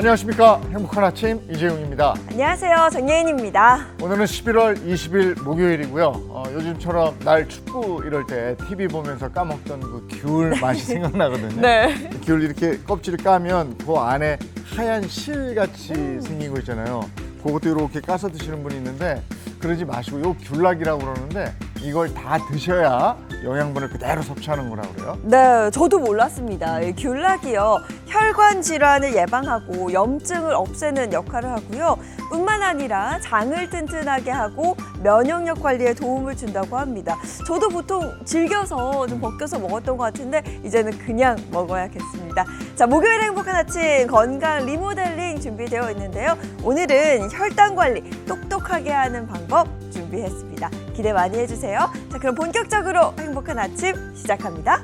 안녕하십니까. 행복한 아침 이재용입니다. 안녕하세요. 정예인입니다. 오늘은 11월 20일 목요일이고요. 요즘처럼 날 춥고 이럴 때 TV 보면서 까먹던 그 귤 맛이 생각나거든요. 네. 귤 이렇게 껍질을 까면 그 안에 하얀 실같이 생긴 거 있잖아요. 그것도 이렇게 까서 드시는 분이 있는데 그러지 마시고 요 귤락이라고 그러는데 이걸 다 드셔야 영양분을 그대로 섭취하는 거라고 그래요. 네, 저도 몰랐습니다. 이 귤락이요. 혈관 질환을 예방하고 염증을 없애는 역할을 하고요. 뿐만 아니라 장을 튼튼하게 하고 면역력 관리에 도움을 준다고 합니다. 저도 보통 즐겨서 좀 벗겨서 먹었던 것 같은데 이제는 그냥 먹어야겠습니다. 자, 목요일 행복한 아침 건강 리모델링 준비되어 있는데요. 오늘은 혈당 관리 똑똑하게 하는 방법 준비했습니다. 기대 많이 해주세요. 자, 그럼 본격적으로 행복한 아침 시작합니다.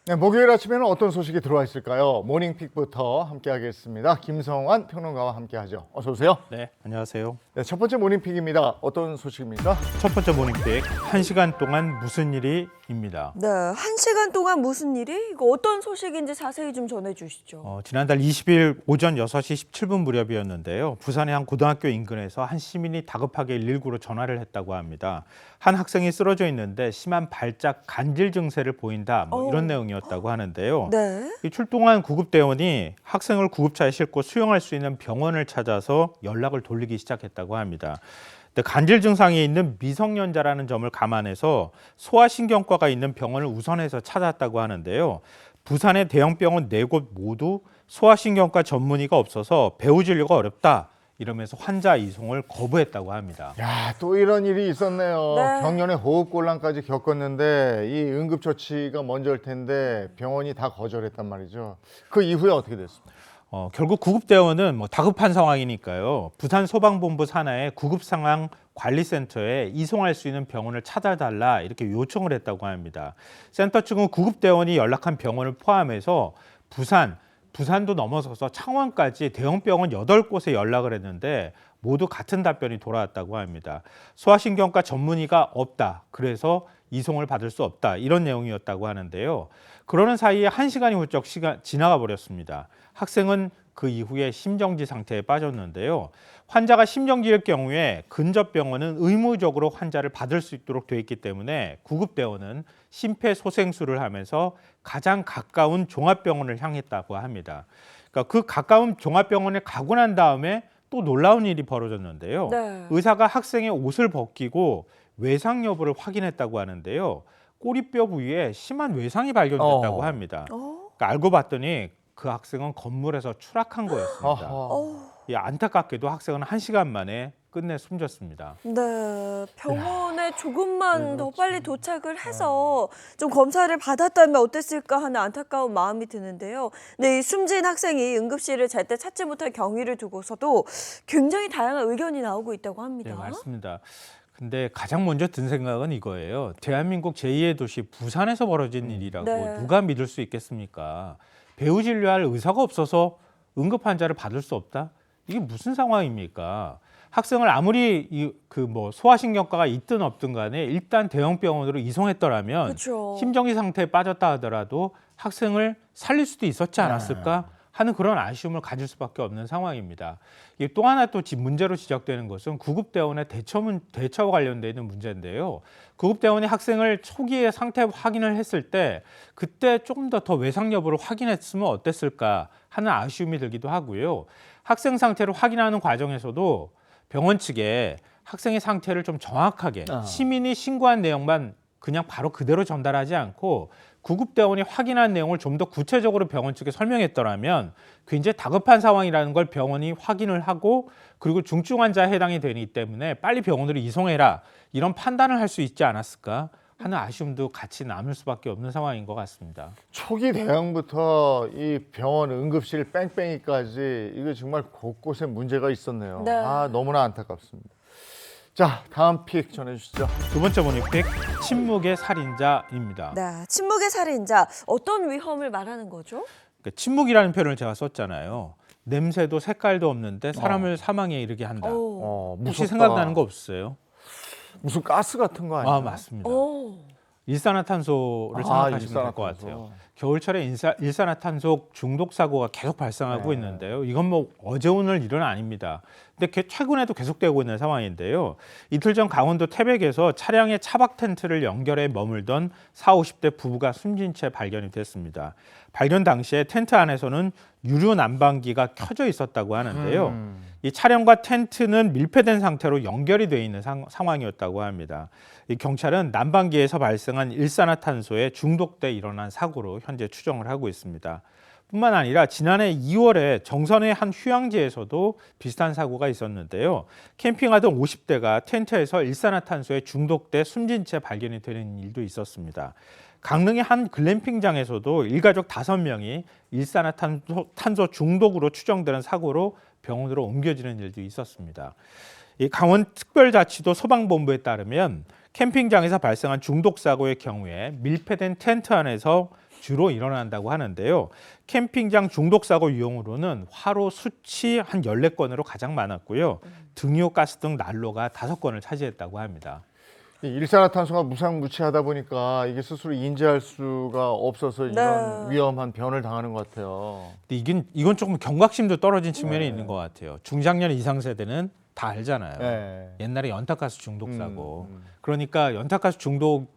네, 목요일 아침에는 어떤 소식이 들어와 있을까요? 모닝픽부터 함께하겠습니다. 김성환 평론가와 함께하죠. 어서 오세요. 네, 안녕하세요. 네, 첫 번째 모닝픽입니다. 어떤 소식입니까? 첫 번째 모닝픽, 1시간 동안 무슨 일이입니다. 네, 1시간 동안 무슨 일이? 이거 어떤 소식인지 자세히 좀 전해주시죠. 지난달 20일 오전 6시 17분 무렵이었는데요. 부산의 한 고등학교 인근에서 한 시민이 다급하게 119로 전화를 했다고 합니다. 한 학생이 쓰러져 있는데 심한 발작 간질 증세를 보인다, 이런 내용이었다고 하는데요. 네. 이 출동한 구급대원이 학생을 구급차에 싣고 수용할 수 있는 병원을 찾아서 연락을 돌리기 시작했다고 합니다. 근데 간질 증상이 있는 미성년자라는 점을 감안해서 소아신경과가 있는 병원을 우선해서 찾았다고 하는데요. 부산의 대형 병원 4곳 모두 소아신경과 전문의가 없어서 배우 진료가 어렵다, 이러면서 환자 이송을 거부했다고 합니다. 야, 또 이런 일이 있었네요. 네. 경련의 호흡곤란까지 겪었는데 이 응급처치가 먼저일 텐데 병원이 다 거절했단 말이죠. 그 이후에 어떻게 됐습니까? 결국 구급대원은 다급한 상황이니까요. 부산 소방본부 산하의 구급상황관리센터에 이송할 수 있는 병원을 찾아달라, 이렇게 요청을 했다고 합니다. 센터 측은 구급대원이 연락한 병원을 포함해서 부산도 넘어서서 창원까지 대형 병원 8곳에 연락을 했는데 모두 같은 답변이 돌아왔다고 합니다. 소아신경과 전문의가 없다, 그래서 이송을 받을 수 없다, 이런 내용이었다고 하는데요. 그러는 사이에 1시간이 훌쩍 지나가 버렸습니다. 학생은 그 이후에 심정지 상태에 빠졌는데요. 환자가 심정지일 경우에 근접 병원은 의무적으로 환자를 받을 수 있도록 돼 있기 때문에 구급대원은 심폐소생술을 하면서 가장 가까운 종합병원을 향했다고 합니다. 그러니까 그 가까운 종합병원에 가고 난 다음에 또 놀라운 일이 벌어졌는데요. 네. 의사가 학생의 옷을 벗기고 외상 여부를 확인했다고 하는데요. 꼬리뼈 부위에 심한 외상이 발견됐다고 합니다. 그러니까 알고 봤더니 그 학생은 건물에서 추락한 거였습니다. 이 안타깝게도 학생은 1시간 만에 끝내 숨졌습니다. 네, 병원에 조금만 더 빨리 도착을 해서 좀 검사를 받았다면 어땠을까 하는 안타까운 마음이 드는데요. 네, 이 숨진 학생이 응급실을 제때 찾지 못할 경위를 두고서도 굉장히 다양한 의견이 나오고 있다고 합니다. 네, 맞습니다. 근데 가장 먼저 든 생각은 이거예요. 대한민국 제2의 도시 부산에서 벌어진 일이라고 네. 누가 믿을 수 있겠습니까? 배우 진료할 의사가 없어서 응급 환자를 받을 수 없다? 이게 무슨 상황입니까? 학생을 아무리 소아신경과가 있든 없든 간에 일단 대형 병원으로 이송했더라면 그렇죠. 심정지 상태에 빠졌다 하더라도 학생을 살릴 수도 있었지 않았을까 하는 그런 아쉬움을 가질 수밖에 없는 상황입니다. 또 하나 또 문제로 지적되는 것은 구급대원의 대처와 관련되어 있는 문제인데요. 구급대원이 학생을 초기에 상태 확인을 했을 때 그때 조금 더 외상 여부를 확인했으면 어땠을까 하는 아쉬움이 들기도 하고요. 학생 상태를 확인하는 과정에서도 병원 측에 학생의 상태를 좀 정확하게 시민이 신고한 내용만 그냥 바로 그대로 전달하지 않고 구급대원이 확인한 내용을 좀 더 구체적으로 병원 측에 설명했더라면 굉장히 다급한 상황이라는 걸 병원이 확인을 하고 그리고 중증 환자에 해당이 되기 때문에 빨리 병원으로 이송해라, 이런 판단을 할 수 있지 않았을까 하는 아쉬움도 같이 남을 수밖에 없는 상황인 것 같습니다. 초기 대응부터 이 병원 응급실 뺑뺑이까지 이거 정말 곳곳에 문제가 있었네요. 네. 너무나 안타깝습니다. 자, 다음 픽 전해주시죠. 두 번째 모닝픽, 침묵의 살인자입니다. 네, 침묵의 살인자, 어떤 위험을 말하는 거죠? 침묵이라는 표현을 제가 썼잖아요. 냄새도 색깔도 없는데 사람을 사망에 이르게 한다. 혹시 무섭다. 생각나는 거 없어요? 무슨 가스 같은 거 아니야? 아, 맞습니다. 오. 일산화탄소를 생각하시면 될 것 일산화탄소. 같아요. 겨울철에 일산화탄소 중독 사고가 계속 발생하고 네. 있는데요. 이건 뭐 어제 오늘 일은 아닙니다. 근데 최근에도 계속되고 있는 상황인데요. 이틀 전 강원도 태백에서 차량에 차박 텐트를 연결해 머물던 40, 50대 부부가 숨진 채 발견이 됐습니다. 발견 당시에 텐트 안에서는 유료 난방기가 켜져 있었다고 하는데요. 이 차량과 텐트는 밀폐된 상태로 연결이 돼 있는 상황이었다고 합니다. 이 경찰은 난방기에서 발생한 일산화탄소에 중독돼 일어난 사고로 현재 추정을 하고 있습니다. 뿐만 아니라 지난해 2월에 정선의 한 휴양지에서도 비슷한 사고가 있었는데요. 캠핑하던 50대가 텐트에서 일산화탄소에 중독돼 숨진 채 발견이 되는 일도 있었습니다. 강릉의 한 글램핑장에서도 일가족 5명이 일산화탄소 중독으로 추정되는 사고로 병원으로 옮겨지는 일도 있었습니다. 이 강원특별자치도 소방본부에 따르면 캠핑장에서 발생한 중독 사고의 경우에 밀폐된 텐트 안에서 주로 일어난다고 하는데요. 캠핑장 중독 사고 유형으로는 화로, 수치 한 14건으로 가장 많았고요. 등유, 가스 등 난로가 5건을 차지했다고 합니다. 이 일산화탄소가 무상무취하다 보니까 이게 스스로 인지할 수가 없어서 이런 네. 위험한 변을 당하는 것 같아요. 근데 이건 조금 경각심도 떨어진 측면이 있는 것 같아요. 중장년 이상 세대는 다 알잖아요. 네. 옛날에 연탄가스 중독 사고. 그러니까 연탄가스 중독이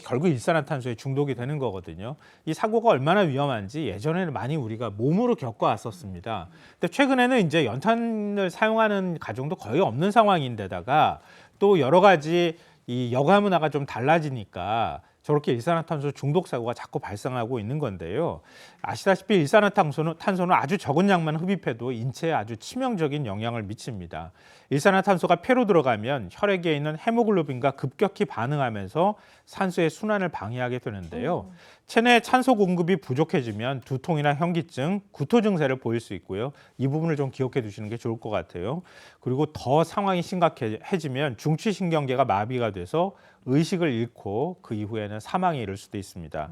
결국 일산화탄소에 중독이 되는 거거든요. 이 사고가 얼마나 위험한지 예전에는 많이 우리가 몸으로 겪어왔었습니다. 근데 최근에는 이제 연탄을 사용하는 가정도 거의 없는 상황인데다가 또 여러 가지 이 여가 문화가 좀 달라지니까 저렇게 일산화탄소 중독 사고가 자꾸 발생하고 있는 건데요. 아시다시피 일산화탄소는 아주 적은 양만 흡입해도 인체에 아주 치명적인 영향을 미칩니다. 일산화탄소가 폐로 들어가면 혈액에 있는 헤모글로빈과 급격히 반응하면서 산소의 순환을 방해하게 되는데요. 체내 산소 공급이 부족해지면 두통이나 현기증, 구토 증세를 보일 수 있고요. 이 부분을 좀 기억해 두시는 게 좋을 것 같아요. 그리고 더 상황이 심각해지면 중추신경계가 마비가 돼서 의식을 잃고 그 이후에는 사망에 이를 수도 있습니다.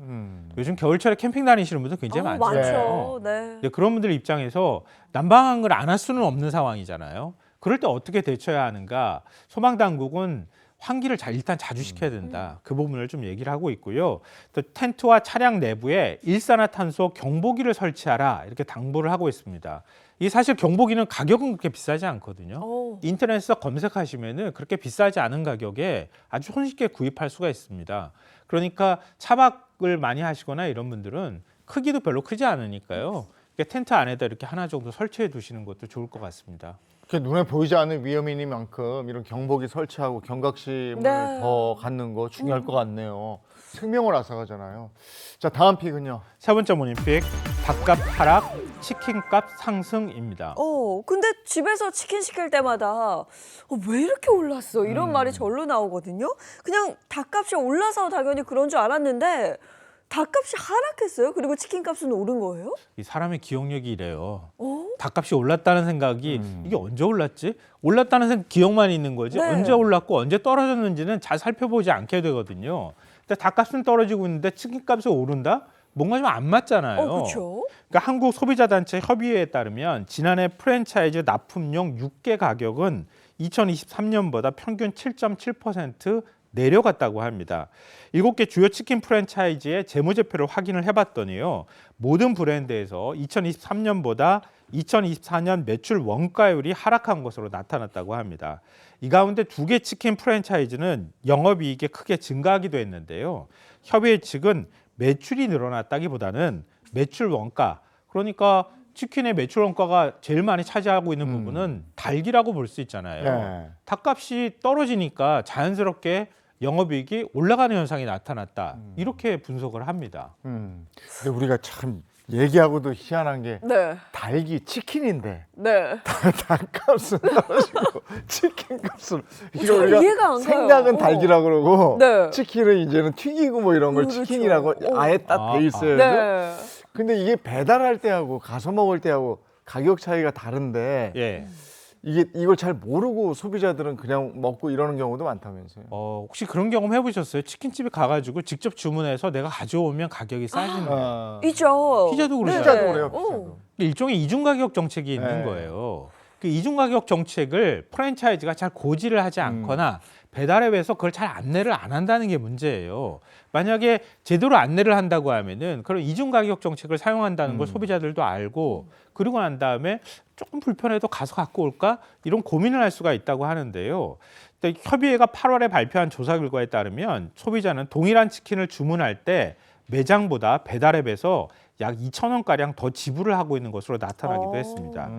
요즘 겨울철에 캠핑 다니시는 분들 굉장히 많잖아요. 많죠. 네. 근데 그런 분들 입장에서 난방을 안 할 수는 없는 상황이잖아요. 그럴 때 어떻게 대처해야 하는가? 소방당국은 환기를 일단 자주 시켜야 된다. 그 부분을 좀 얘기를 하고 있고요. 또 텐트와 차량 내부에 일산화탄소 경보기를 설치하라 이렇게 당부를 하고 있습니다. 이 사실 경보기는 가격은 그렇게 비싸지 않거든요. 인터넷에서 검색하시면은 그렇게 비싸지 않은 가격에 아주 손쉽게 구입할 수가 있습니다. 그러니까 차박을 많이 하시거나 이런 분들은 크기도 별로 크지 않으니까요. 텐트 안에다 이렇게 하나 정도 설치해 두시는 것도 좋을 것 같습니다. 이렇게 눈에 보이지 않는 위험이니만큼 이런 경보기 설치하고 경각심을 네. 더 갖는 거 중요할 것 같네요. 생명을 앗아가잖아요. 자, 다음 픽은요. 세 번째 모닝픽, 닭값 하락, 치킨값 상승입니다. 근데 집에서 치킨 시킬 때마다 왜 이렇게 올랐어? 이런 말이 절로 나오거든요. 그냥 닭값이 올라서 당연히 그런 줄 알았는데 닭값이 하락했어요? 그리고 치킨값은 오른 거예요? 이 사람의 기억력이 이래요. 닭값이 올랐다는 생각이 이게 언제 올랐지? 올랐다는 기억만 있는 거지. 네. 언제 올랐고 언제 떨어졌는지는 잘 살펴보지 않게 되거든요. 근데 닭값은 떨어지고 있는데 치킨값이 오른다? 뭔가 좀 안 맞잖아요. 그렇죠. 그러니까 한국소비자단체 협의회에 따르면 지난해 프랜차이즈 납품용 육개 가격은 2023년보다 평균 7.7% 내려갔다고 합니다. 7개 주요 치킨 프랜차이즈의 재무제표를 확인을 해봤더니요. 모든 브랜드에서 2023년보다 2024년 매출 원가율이 하락한 것으로 나타났다고 합니다. 이 가운데 2개 치킨 프랜차이즈는 영업이익이 크게 증가하기도 했는데요. 협의회 측은 매출이 늘어났다기보다는 매출 원가, 그러니까 치킨의 매출 원가가 제일 많이 차지하고 있는 부분은 닭이라고 볼 수 있잖아요. 네. 닭값이 떨어지니까 자연스럽게 영업이익이 올라가는 현상이 나타났다. 이렇게 분석을 합니다. 근데 우리가 참 얘기하고도 희한한 게 네. 닭이 치킨인데 네. 닭값은 떨어지고 치킨값은 저 이해가 안 가요. 생닭은 닭이라 그러고 네. 치킨은 이제는 튀기고 뭐 이런 걸 그렇죠. 치킨이라고 아예 딱 돼 있어요. 네. 근데 이게 배달할 때하고 가서 먹을 때하고 가격 차이가 다른데 예. 이걸 잘 모르고 소비자들은 그냥 먹고 이러는 경우도 많다면서요. 혹시 그런 경험 해보셨어요? 치킨집에 가가지고 직접 주문해서 내가 가져오면 가격이 싸지는 거. 있죠. 피자도 그러잖아요. 피자도 그래요. 오. 피자도. 일종의 이중 가격 정책이 있는 네. 거예요. 그 이중 가격 정책을 프랜차이즈가 잘 고지를 하지 않거나 배달앱에서 그걸 잘 안내를 안 한다는 게 문제예요. 만약에 제대로 안내를 한다고 하면은 그런 이중 가격 정책을 사용한다는 걸 소비자들도 알고 그러고 난 다음에 조금 불편해도 가서 갖고 올까 이런 고민을 할 수가 있다고 하는데요. 근데 협의회가 8월에 발표한 조사 결과에 따르면 소비자는 동일한 치킨을 주문할 때 매장보다 배달앱에서 약 2,000원가량 더 지불을 하고 있는 것으로 나타나기도 했습니다.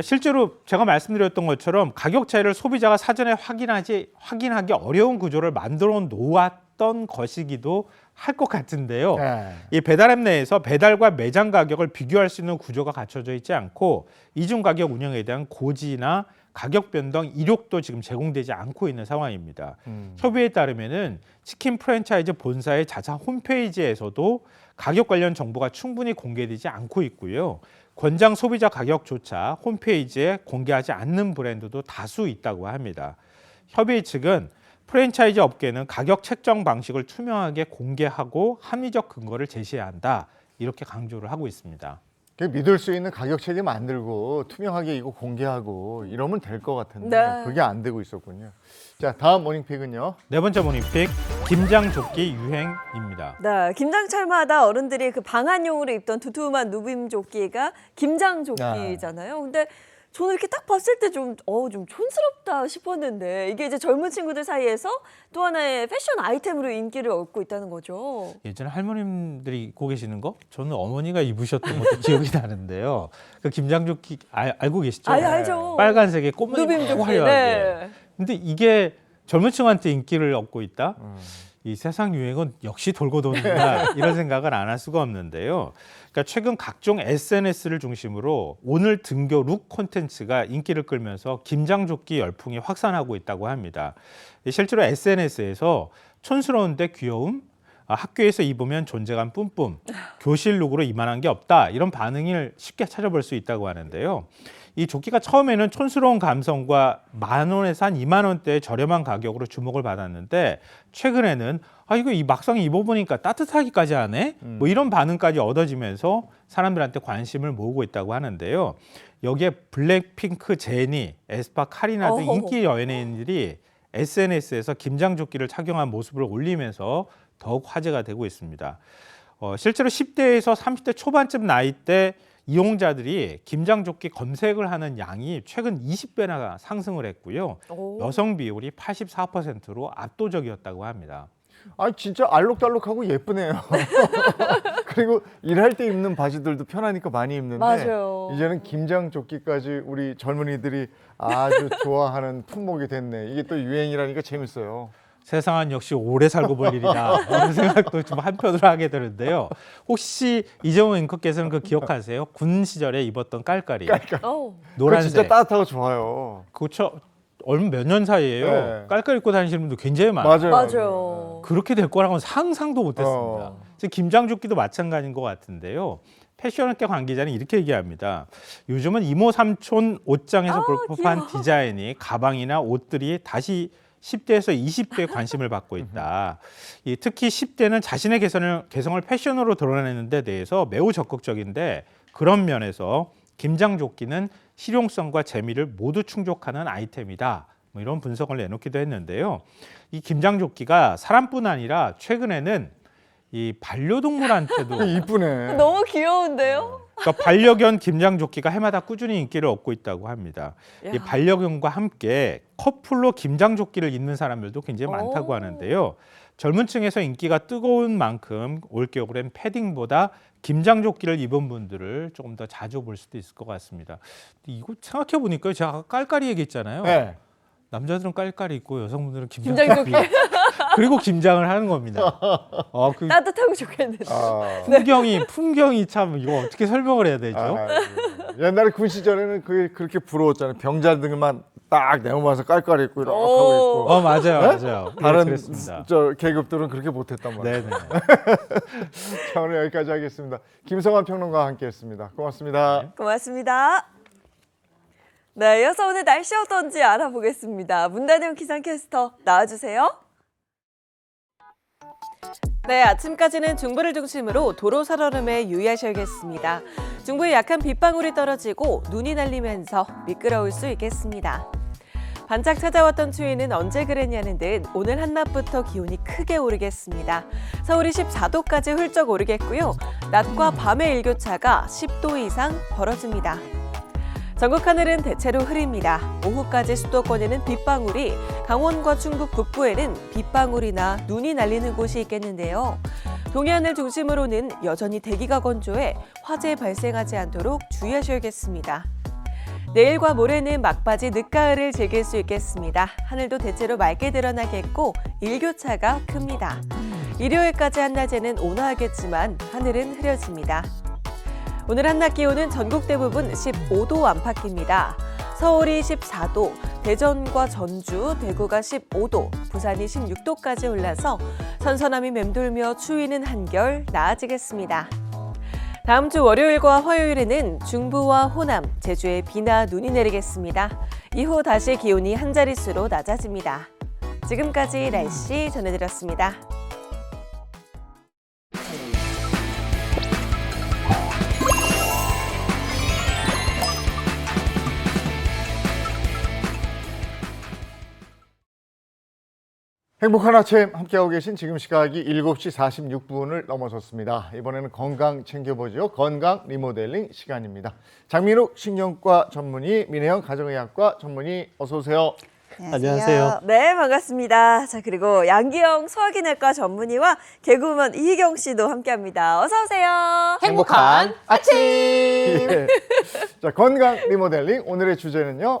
실제로 제가 말씀드렸던 것처럼 가격 차이를 소비자가 사전에 확인하기 어려운 구조를 만들어 놓았던 것이기도 할 것 같은데요. 네. 이 배달앱 내에서 배달과 매장 가격을 비교할 수 있는 구조가 갖춰져 있지 않고 이중 가격 운영에 대한 고지나 가격 변동 이력도 지금 제공되지 않고 있는 상황입니다. 협의회에 따르면은 치킨 프랜차이즈 본사의 자사 홈페이지에서도 가격 관련 정보가 충분히 공개되지 않고 있고요. 권장 소비자 가격조차 홈페이지에 공개하지 않는 브랜드도 다수 있다고 합니다. 협의회 측은 프랜차이즈 업계는 가격 책정 방식을 투명하게 공개하고 합리적 근거를 제시해야 한다. 이렇게 강조를 하고 있습니다. 믿을 수 있는 가격책을 만들고 투명하게 이거 공개하고 이러면 될 것 같은데 네. 그게 안 되고 있었군요. 자, 다음 모닝픽은요. 네 번째 모닝픽 김장조끼 유행입니다. 네, 김장철마다 어른들이 그 방한용으로 입던 두툼한 누빔 조끼가 김장조끼잖아요. 근데 저는 이렇게 딱 봤을 때 좀 촌스럽다 싶었는데 이게 이제 젊은 친구들 사이에서 또 하나의 패션 아이템으로 인기를 얻고 있다는 거죠. 예전에 할머님들이 입고 계시는 거 저는 어머니가 입으셨던 것도 기억이 나는데요. 그 김장조끼 알고 계시죠? 알죠. 빨간색에 꽃무늬 누빔 막 조끼. 화려하게. 네. 근데 이게 젊은 층한테 인기를 얻고 있다? 이 세상 유행은 역시 돌고 도는다 이런 생각을 안 할 수가 없는데요. 그러니까 최근 각종 SNS를 중심으로 오늘 등교 룩 콘텐츠가 인기를 끌면서 김장조끼 열풍이 확산하고 있다고 합니다. 실제로 SNS에서 촌스러운데 귀여움, 학교에서 입으면 존재감 뿜뿜, 교실 룩으로 이만한 게 없다 이런 반응을 쉽게 찾아볼 수 있다고 하는데요. 이 조끼가 처음에는 촌스러운 감성과 10,000원에서 한 2만 원대의 저렴한 가격으로 주목을 받았는데 최근에는 이거 막상 입어보니까 따뜻하기까지 하네? 뭐 이런 반응까지 얻어지면서 사람들한테 관심을 모으고 있다고 하는데요. 여기에 블랙핑크 제니, 에스파 카리나 등 인기 연예인들이 SNS에서 김장조끼를 착용한 모습을 올리면서 더욱 화제가 되고 있습니다. 실제로 10대에서 30대 초반쯤 나이대 이용자들이 김장조끼 검색을 하는 양이 최근 20배나 상승을 했고요. 여성 비율이 84%로 압도적이었다고 합니다. 진짜 알록달록하고 예쁘네요. 그리고 일할 때 입는 바지들도 편하니까 많이 입는데 맞아요. 이제는 김장조끼까지 우리 젊은이들이 아주 좋아하는 품목이 됐네. 이게 또 유행이라니까 재밌어요. 세상은 역시 오래 살고 볼 일이다. 이런 생각도 좀 한편으로 하게 되는데요. 혹시 이재용 앵커께서는 그 기억하세요? 군 시절에 입었던 깔깔이. 그거 노란색. 진짜 따뜻하고 좋아요. 그렇죠. 얼마 몇 년 사이에요. 네. 깔깔 입고 다니시는 분도 굉장히 많아요. 맞아요. 그렇게 될 거라고는 상상도 못했습니다. 김장조끼도 마찬가지인 것 같은데요. 패션업계 관계자는 이렇게 얘기합니다. 요즘은 이모 삼촌 옷장에서 볼 법한 디자인이 가방이나 옷들이 다시 10대에서 20대에 관심을 받고 있다. 특히 10대는 자신의 개성을 패션으로 드러내는 데 대해서 매우 적극적인데 그런 면에서 김장조끼는 실용성과 재미를 모두 충족하는 아이템이다. 뭐 이런 분석을 내놓기도 했는데요. 이 김장조끼가 사람뿐 아니라 최근에는 이 반려동물한테도 이쁘네. 너무 귀여운데요? 그러니까 반려견 김장조끼가 해마다 꾸준히 인기를 얻고 있다고 합니다. 이 야. 반려견과 함께 커플로 김장조끼를 입는 사람들도 굉장히 많다고 하는데요. 젊은 층에서 인기가 뜨거운 만큼 올겨울엔 패딩보다 김장조끼를 입은 분들을 조금 더 자주 볼 수도 있을 것 같습니다. 이거 생각해 보니까 제가 아까 깔깔이 얘기했잖아요. 네. 남자들은 깔깔이 입고 여성분들은 김장조끼 김장조끼. 그리고 김장을 하는 겁니다. 따뜻하고 좋겠는데. 풍경이 참 이거 어떻게 설명을 해야 되죠? 옛날에 군 시절에는 그게 그렇게 부러웠잖아요. 병자들만 딱 내어봐서 깔깔 입고 이렇게 하고 있고. 맞아요. 다른 그랬습니다. 계급들은 그렇게 못했단 말이에요. 네네. 자, 오늘 여기까지 하겠습니다. 김성환 평론가와 함께했습니다. 고맙습니다. 고맙습니다. 네, 이어서 오늘 날씨 어떤지 알아보겠습니다. 문다영 기상캐스터 나와주세요. 네, 아침까지는 중부를 중심으로 도로 살얼음에 유의하셔야겠습니다. 중부에 약한 빗방울이 떨어지고 눈이 날리면서 미끄러울 수 있겠습니다. 반짝 찾아왔던 추위는 언제 그랬냐는 듯 오늘 한낮부터 기온이 크게 오르겠습니다. 서울이 14도까지 훌쩍 오르겠고요. 낮과 밤의 일교차가 10도 이상 벌어집니다. 전국 하늘은 대체로 흐립니다. 오후까지 수도권에는 빗방울이, 강원과 충북 북부에는 빗방울이나 눈이 날리는 곳이 있겠는데요. 동해안을 중심으로는 여전히 대기가 건조해 화재 발생하지 않도록 주의하셔야겠습니다. 내일과 모레는 막바지 늦가을을 즐길 수 있겠습니다. 하늘도 대체로 맑게 드러나겠고 일교차가 큽니다. 일요일까지 한낮에는 온화하겠지만 하늘은 흐려집니다. 오늘 한낮 기온은 전국 대부분 15도 안팎입니다. 서울이 14도, 대전과 전주, 대구가 15도, 부산이 16도까지 올라서 선선함이 맴돌며 추위는 한결 나아지겠습니다. 다음 주 월요일과 화요일에는 중부와 호남, 제주에 비나 눈이 내리겠습니다. 이후 다시 기온이 한 자릿수로 낮아집니다. 지금까지 날씨 전해드렸습니다. 행복한 아침 함께하고 계신 지금 시각이 7시 46분을 넘어섰습니다. 이번에는 건강 챙겨보죠. 건강 리모델링 시간입니다. 장민욱 신경과 전문의, 민혜영 가정의학과 전문의 어서 오세요. 안녕하세요. 네, 반갑습니다. 자, 그리고 양기영 소화기내과 전문의와 개그우먼 이희경 씨도 함께합니다. 어서 오세요. 행복한 아침! 예. 자, 건강 리모델링 오늘의 주제는요.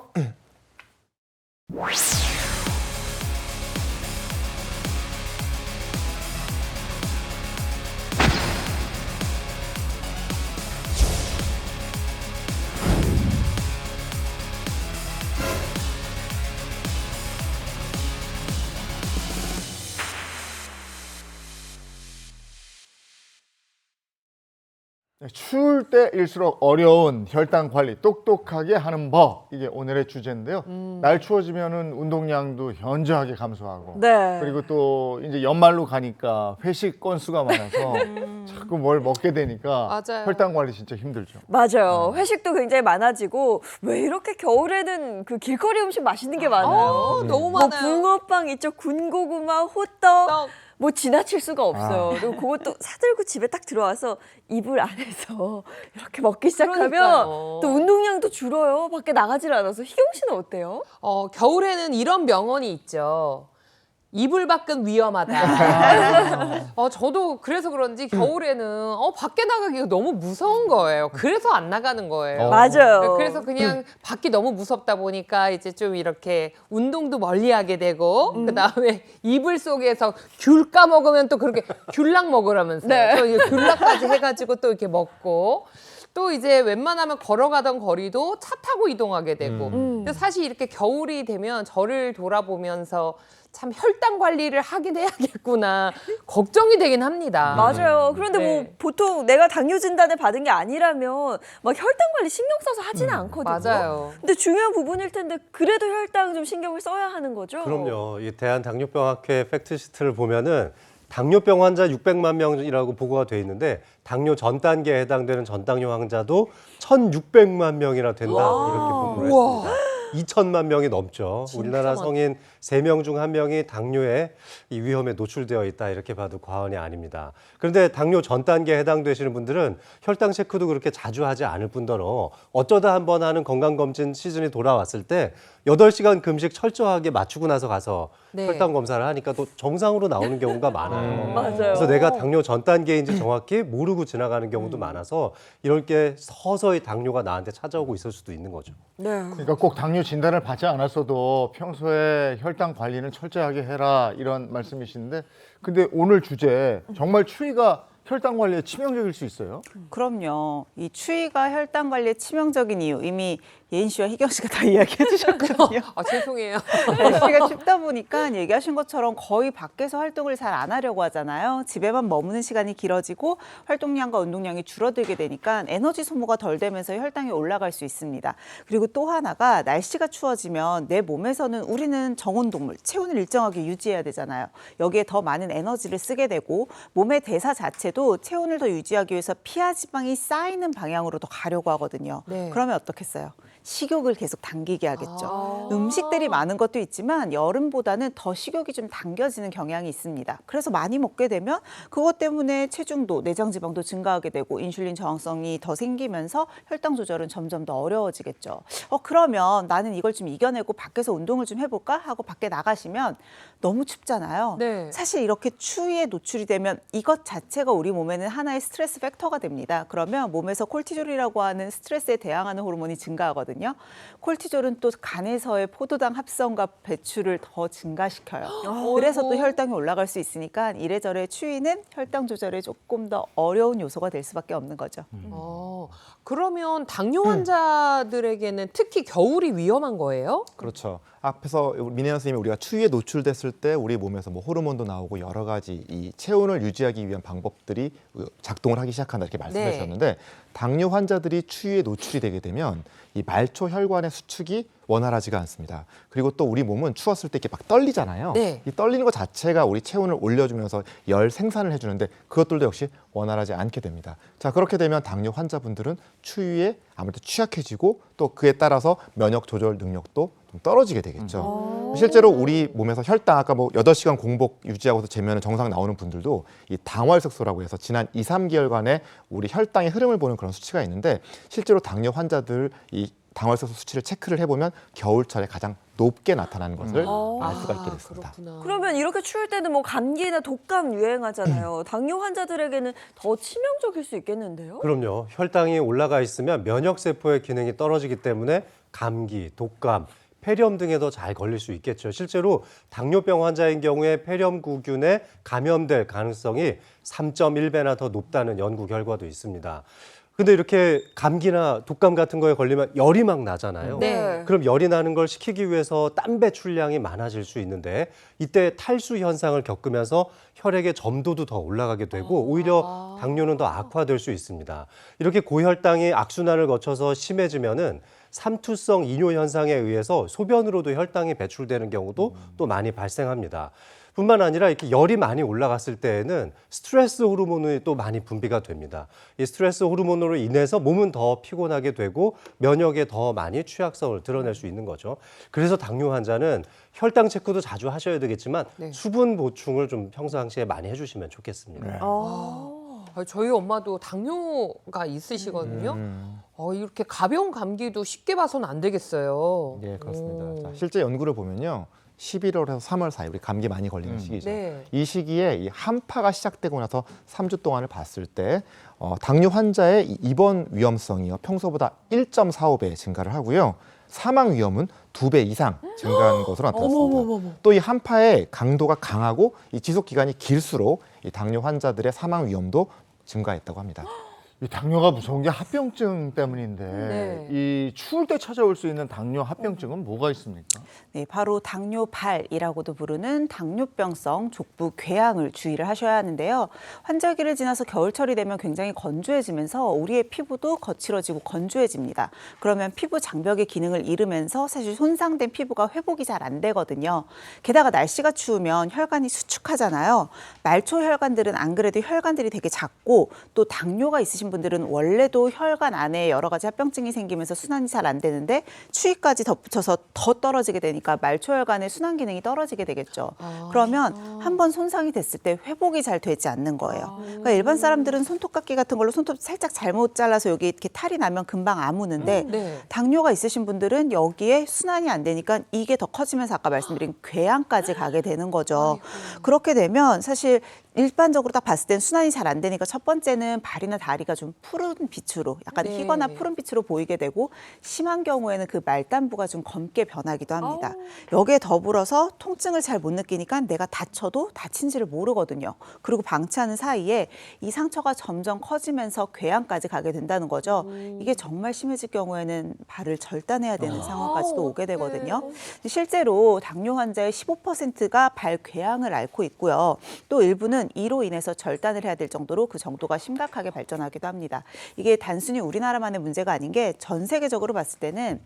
추울 때일수록 어려운 혈당 관리 똑똑하게 하는 법, 이게 오늘의 주제인데요. 날 추워지면은 운동량도 현저하게 감소하고, 네. 그리고 또 이제 연말로 가니까 회식 건수가 많아서 자꾸 뭘 먹게 되니까 맞아요. 혈당 관리 진짜 힘들죠. 맞아요. 회식도 굉장히 많아지고 왜 이렇게 겨울에는 그 길거리 음식 맛있는 게 많아요. 너무 뭐 많아요. 붕어빵 있죠, 군고구마, 호떡. 떡. 뭐 지나칠 수가 없어요. 그리고 그것도 사들고 집에 딱 들어와서 이불 안에서 이렇게 먹기 시작하면 그러니까요. 또 운동량도 줄어요. 밖에 나가질 않아서. 희경 씨는 어때요? 겨울에는 이런 명언이 있죠. 이불 밖은 위험하다. 저도 그래서 그런지 겨울에는 밖에 나가기가 너무 무서운 거예요. 그래서 안 나가는 거예요. 맞아요. 그래서 그냥 밖이 너무 무섭다 보니까 이제 좀 이렇게 운동도 멀리하게 되고 그다음에 이불 속에서 귤 까먹으면 또 그렇게 귤락 먹으라면서요. 네. 또 이게 귤락까지 해가지고 또 이렇게 먹고. 또 이제 웬만하면 걸어가던 거리도 차 타고 이동하게 되고. 근데 사실 이렇게 겨울이 되면 저를 돌아보면서 참 혈당 관리를 하긴 해야겠구나 걱정이 되긴 합니다. 맞아요. 그런데 네. 뭐 보통 내가 당뇨 진단을 받은 게 아니라면 막 혈당 관리 신경 써서 하지는 않거든요. 맞아요. 근데 중요한 부분일 텐데 그래도 혈당 좀 신경을 써야 하는 거죠? 그럼요. 이 대한당뇨병학회 팩트시트를 보면은 당뇨병 환자 600만 명이라고 보고가 돼 있는데 당뇨 전 단계에 해당되는 전당뇨 환자도 1,600만 명이나 된다 이렇게 보고를 했습니다. 2천만 명이 넘죠. 우리나라 성인 3명 중 1명이 당뇨에 이 위험에 노출되어 있다 이렇게 봐도 과언이 아닙니다. 그런데 당뇨 전 단계에 해당되시는 분들은 혈당 체크도 그렇게 자주 하지 않을 뿐더러 어쩌다 한번 하는 건강검진 시즌이 돌아왔을 때 8시간 금식 철저하게 맞추고 나서 가서 네. 혈당 검사를 하니까 또 정상으로 나오는 경우가 많아요. 맞아요. 그래서 내가 당뇨 전 단계인지 정확히 모르고 지나가는 경우도 많아서 이럴 게 서서히 당뇨가 나한테 찾아오고 있을 수도 있는 거죠. 네. 그러니까 꼭 당뇨 진단을 받지 않았어도 평소에 혈당 관리는 철저하게 해라 이런 말씀이신데, 근데 오늘 주제 정말 추위가 혈당 관리에 치명적일 수 있어요? 그럼요. 이 추위가 혈당 관리에 치명적인 이유 이미 예인 씨와 희경 씨가 다 이야기해 주셨거든요. 아, 죄송해요. 날씨가 춥다 보니까 얘기하신 것처럼 거의 밖에서 활동을 잘 안 하려고 하잖아요. 집에만 머무는 시간이 길어지고 활동량과 운동량이 줄어들게 되니까 에너지 소모가 덜 되면서 혈당이 올라갈 수 있습니다. 그리고 또 하나가 날씨가 추워지면 내 몸에서는 우리는 정온동물, 체온을 일정하게 유지해야 되잖아요. 여기에 더 많은 에너지를 쓰게 되고 몸의 대사 자체도 체온을 더 유지하기 위해서 피하 지방이 쌓이는 방향으로 더 가려고 하거든요. 네. 그러면 어떻겠어요? 식욕을 계속 당기게 하겠죠. 아. 음식들이 많은 것도 있지만 여름보다는 더 식욕이 좀 당겨지는 경향이 있습니다. 그래서 많이 먹게 되면 그것 때문에 체중도, 내장 지방도 증가하게 되고 인슐린 저항성이 더 생기면서 혈당 조절은 점점 더 어려워지겠죠. 그러면 나는 이걸 좀 이겨내고 밖에서 운동을 좀 해볼까 하고 밖에 나가시면 너무 춥잖아요. 네. 사실 이렇게 추위에 노출이 되면 이것 자체가 우리 몸에는 하나의 스트레스 팩터가 됩니다. 그러면 몸에서 콜티졸이라고 하는 스트레스에 대항하는 호르몬이 증가하거든요. 콜티졸은 또 간에서의 포도당 합성과 배출을 더 증가시켜요. 그래서 또 혈당이 올라갈 수 있으니까 이래저래 추위는 혈당 조절에 조금 더 어려운 요소가 될 수밖에 없는 거죠. 그러면 당뇨 환자들에게는 특히 겨울이 위험한 거예요? 그렇죠. 앞에서 민혜연 선생님이 우리가 추위에 노출됐을 때 우리 몸에서 뭐 호르몬도 나오고 여러 가지 이 체온을 유지하기 위한 방법들이 작동을 하기 시작한다 이렇게 말씀해 네. 주셨는데 당뇨 환자들이 추위에 노출이 되게 되면 이 말초 혈관의 수축이 원활하지가 않습니다. 그리고 또 우리 몸은 추웠을 때 이렇게 막 떨리잖아요. 네. 이 떨리는 것 자체가 우리 체온을 올려주면서 열 생산을 해주는데 그것들도 역시 원활하지 않게 됩니다. 자, 그렇게 되면 당뇨 환자분들은 추위에 아무래도 취약해지고 또 그에 따라서 면역 조절 능력도 좀 떨어지게 되겠죠. 실제로 우리 몸에서 혈당 아까 뭐 8시간 공복 유지하고서 재면 정상 나오는 분들도 이 당활색소라고 해서 지난 2, 3개월간의 우리 혈당의 흐름을 보는 그런 수치가 있는데 실제로 당뇨 환자들 이 당활색소 수치를 체크를 해보면 겨울철에 가장 높게 나타나는 것을 알 수가 있게 됐습니다. 그렇구나. 그러면 이렇게 추울 때는 뭐 감기나 독감 유행하잖아요. 당뇨 환자들에게는 더 치명적일 수 있겠는데요? 그럼요. 혈당이 올라가 있으면 면역세포의 기능이 떨어지기 때문에 감기, 독감, 폐렴 등에도 잘 걸릴 수 있겠죠. 실제로 당뇨병 환자인 경우에 폐렴구균에 감염될 가능성이 3.1배나 더 높다는 연구 결과도 있습니다. 근데 이렇게 감기나 독감 같은 거에 걸리면 열이 막 나잖아요. 네. 그럼 열이 나는 걸 식히기 위해서 땀 배출량이 많아질 수 있는데 이때 탈수 현상을 겪으면서 혈액의 점도도 더 올라가게 되고 오히려 당뇨는 더 악화될 수 있습니다. 이렇게 고혈당이 악순환을 거쳐서 심해지면은 삼투성 이뇨 현상에 의해서 소변으로도 혈당이 배출되는 경우도 또 많이 발생합니다. 뿐만 아니라 이렇게 열이 많이 올라갔을 때에는 스트레스 호르몬이 또 많이 분비가 됩니다. 이 스트레스 호르몬으로 인해서 몸은 더 피곤하게 되고 면역에 더 많이 취약성을 드러낼 수 있는 거죠. 그래서 당뇨 환자는 혈당 체크도 자주 하셔야 되겠지만 네. 수분 보충을 좀 평상시에 많이 해주시면 좋겠습니다. 네. 저희 엄마도 당뇨가 있으시거든요. 이렇게 가벼운 감기도 쉽게 봐서는 안 되겠어요. 예, 그렇습니다. 자, 실제 연구를 보면요. 11월에서 3월 사이 우리 감기 많이 걸리는 시기죠. 네. 이 시기에 이 한파가 시작되고 나서 3주 동안을 봤을 때 당뇨 환자의 이 입원 위험성이요 평소보다 1.45배 증가를 하고요. 사망 위험은 2배 이상 증가한 것으로 나타났습니다. 또 이 한파의 강도가 강하고 이 지속 기간이 길수록 이 당뇨 환자들의 사망 위험도 증가했다고 합니다. 이 당뇨가 무서운 게 합병증 때문인데 네. 이 추울 때 찾아올 수 있는 당뇨 합병증은 뭐가 있습니까? 네, 바로 당뇨발이라고도 부르는 당뇨병성 족부 궤양을 주의를 하셔야 하는데요. 환절기를 지나서 겨울철이 되면 굉장히 건조해지면서 우리의 피부도 거칠어지고 건조해집니다. 그러면 피부 장벽의 기능을 잃으면서 사실 손상된 피부가 회복이 잘 안 되거든요. 게다가 날씨가 추우면 혈관이 수축하잖아요. 말초 혈관들은 안 그래도 혈관들이 되게 작고 또 당뇨가 있으신 분들은 원래도 혈관 안에 여러 가지 합병증이 생기면서 순환이 잘 안 되는데 추위까지 덧붙여서 더 떨어지게 되니까 말초혈관의 순환 기능이 떨어지게 되겠죠. 그러면 한번 손상이 됐을 때 회복이 잘 되지 않는 거예요. 그러니까 일반 사람들은 손톱깎이 같은 걸로 손톱 살짝 잘못 잘라서 여기 이렇게 탈이 나면 금방 아무는데 네. 당뇨가 있으신 분들은 여기에 순환이 안 되니까 이게 더 커지면서 아까 말씀드린 궤양까지 가게 되는 거죠. 그렇게 되면 사실 일반적으로 딱 봤을 땐 순환이 잘 안 되니까 첫 번째는 발이나 다리가 좀 푸른 빛으로 약간 네. 희거나 푸른 빛으로 보이게 되고 심한 경우에는 그 말단부가 좀 검게 변하기도 합니다. 여기에 더불어서 통증을 잘 못 느끼니까 내가 다쳐도 다친지를 모르거든요. 그리고 방치하는 사이에 이 상처가 점점 커지면서 궤양까지 가게 된다는 거죠. 이게 정말 심해질 경우에는 발을 절단해야 되는 상황까지도 오게 되거든요. 실제로 당뇨 환자의 15%가 발궤양을 앓고 있고요. 또 일부는 이로 인해서 절단을 해야 될 정도로 그 정도가 심각하게 발전하기도 합니다. 이게 단순히 우리나라만의 문제가 아닌 게 전 세계적으로 봤을 때는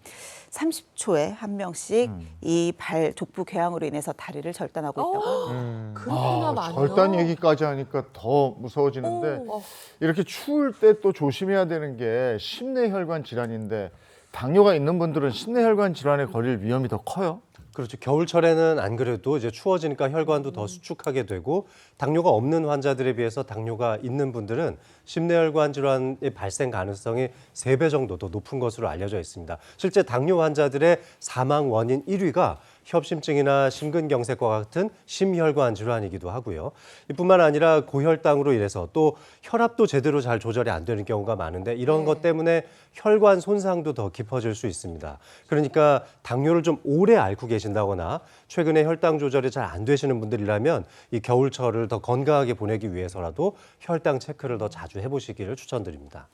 30초에 한 명씩 이 발 족부 궤양으로 인해서 다리를 절단하고 있다고 합니다. 그렇구나, 많이요. 절단 얘기까지 하니까 더 무서워지는데 어. 이렇게 추울 때 또 조심해야 되는 게 심내혈관 질환인데 당뇨가 있는 분들은 심내혈관 질환에 걸릴 위험이 더 커요? 그렇죠. 겨울철에는 안 그래도 이제 추워지니까 혈관도 더 수축하게 되고 당뇨가 없는 환자들에 비해서 당뇨가 있는 분들은 심내혈관 질환의 발생 가능성이 3배 정도 더 높은 것으로 알려져 있습니다. 실제 당뇨 환자들의 사망 원인 1위가 협심증이나 심근경색과 같은 심혈관 질환이기도 하고요. 이뿐만 아니라 고혈당으로 인해서 또 혈압도 제대로 잘 조절이 안 되는 경우가 많은데 이런 것 때문에 혈관 손상도 더 깊어질 수 있습니다. 그러니까 당뇨를 좀 오래 앓고 계신다거나 최근에 혈당 조절이 잘 안 되시는 분들이라면 이 겨울철을 더 건강하게 보내기 위해서라도 혈당 체크를 더 자주 해보시기를 추천드립니다.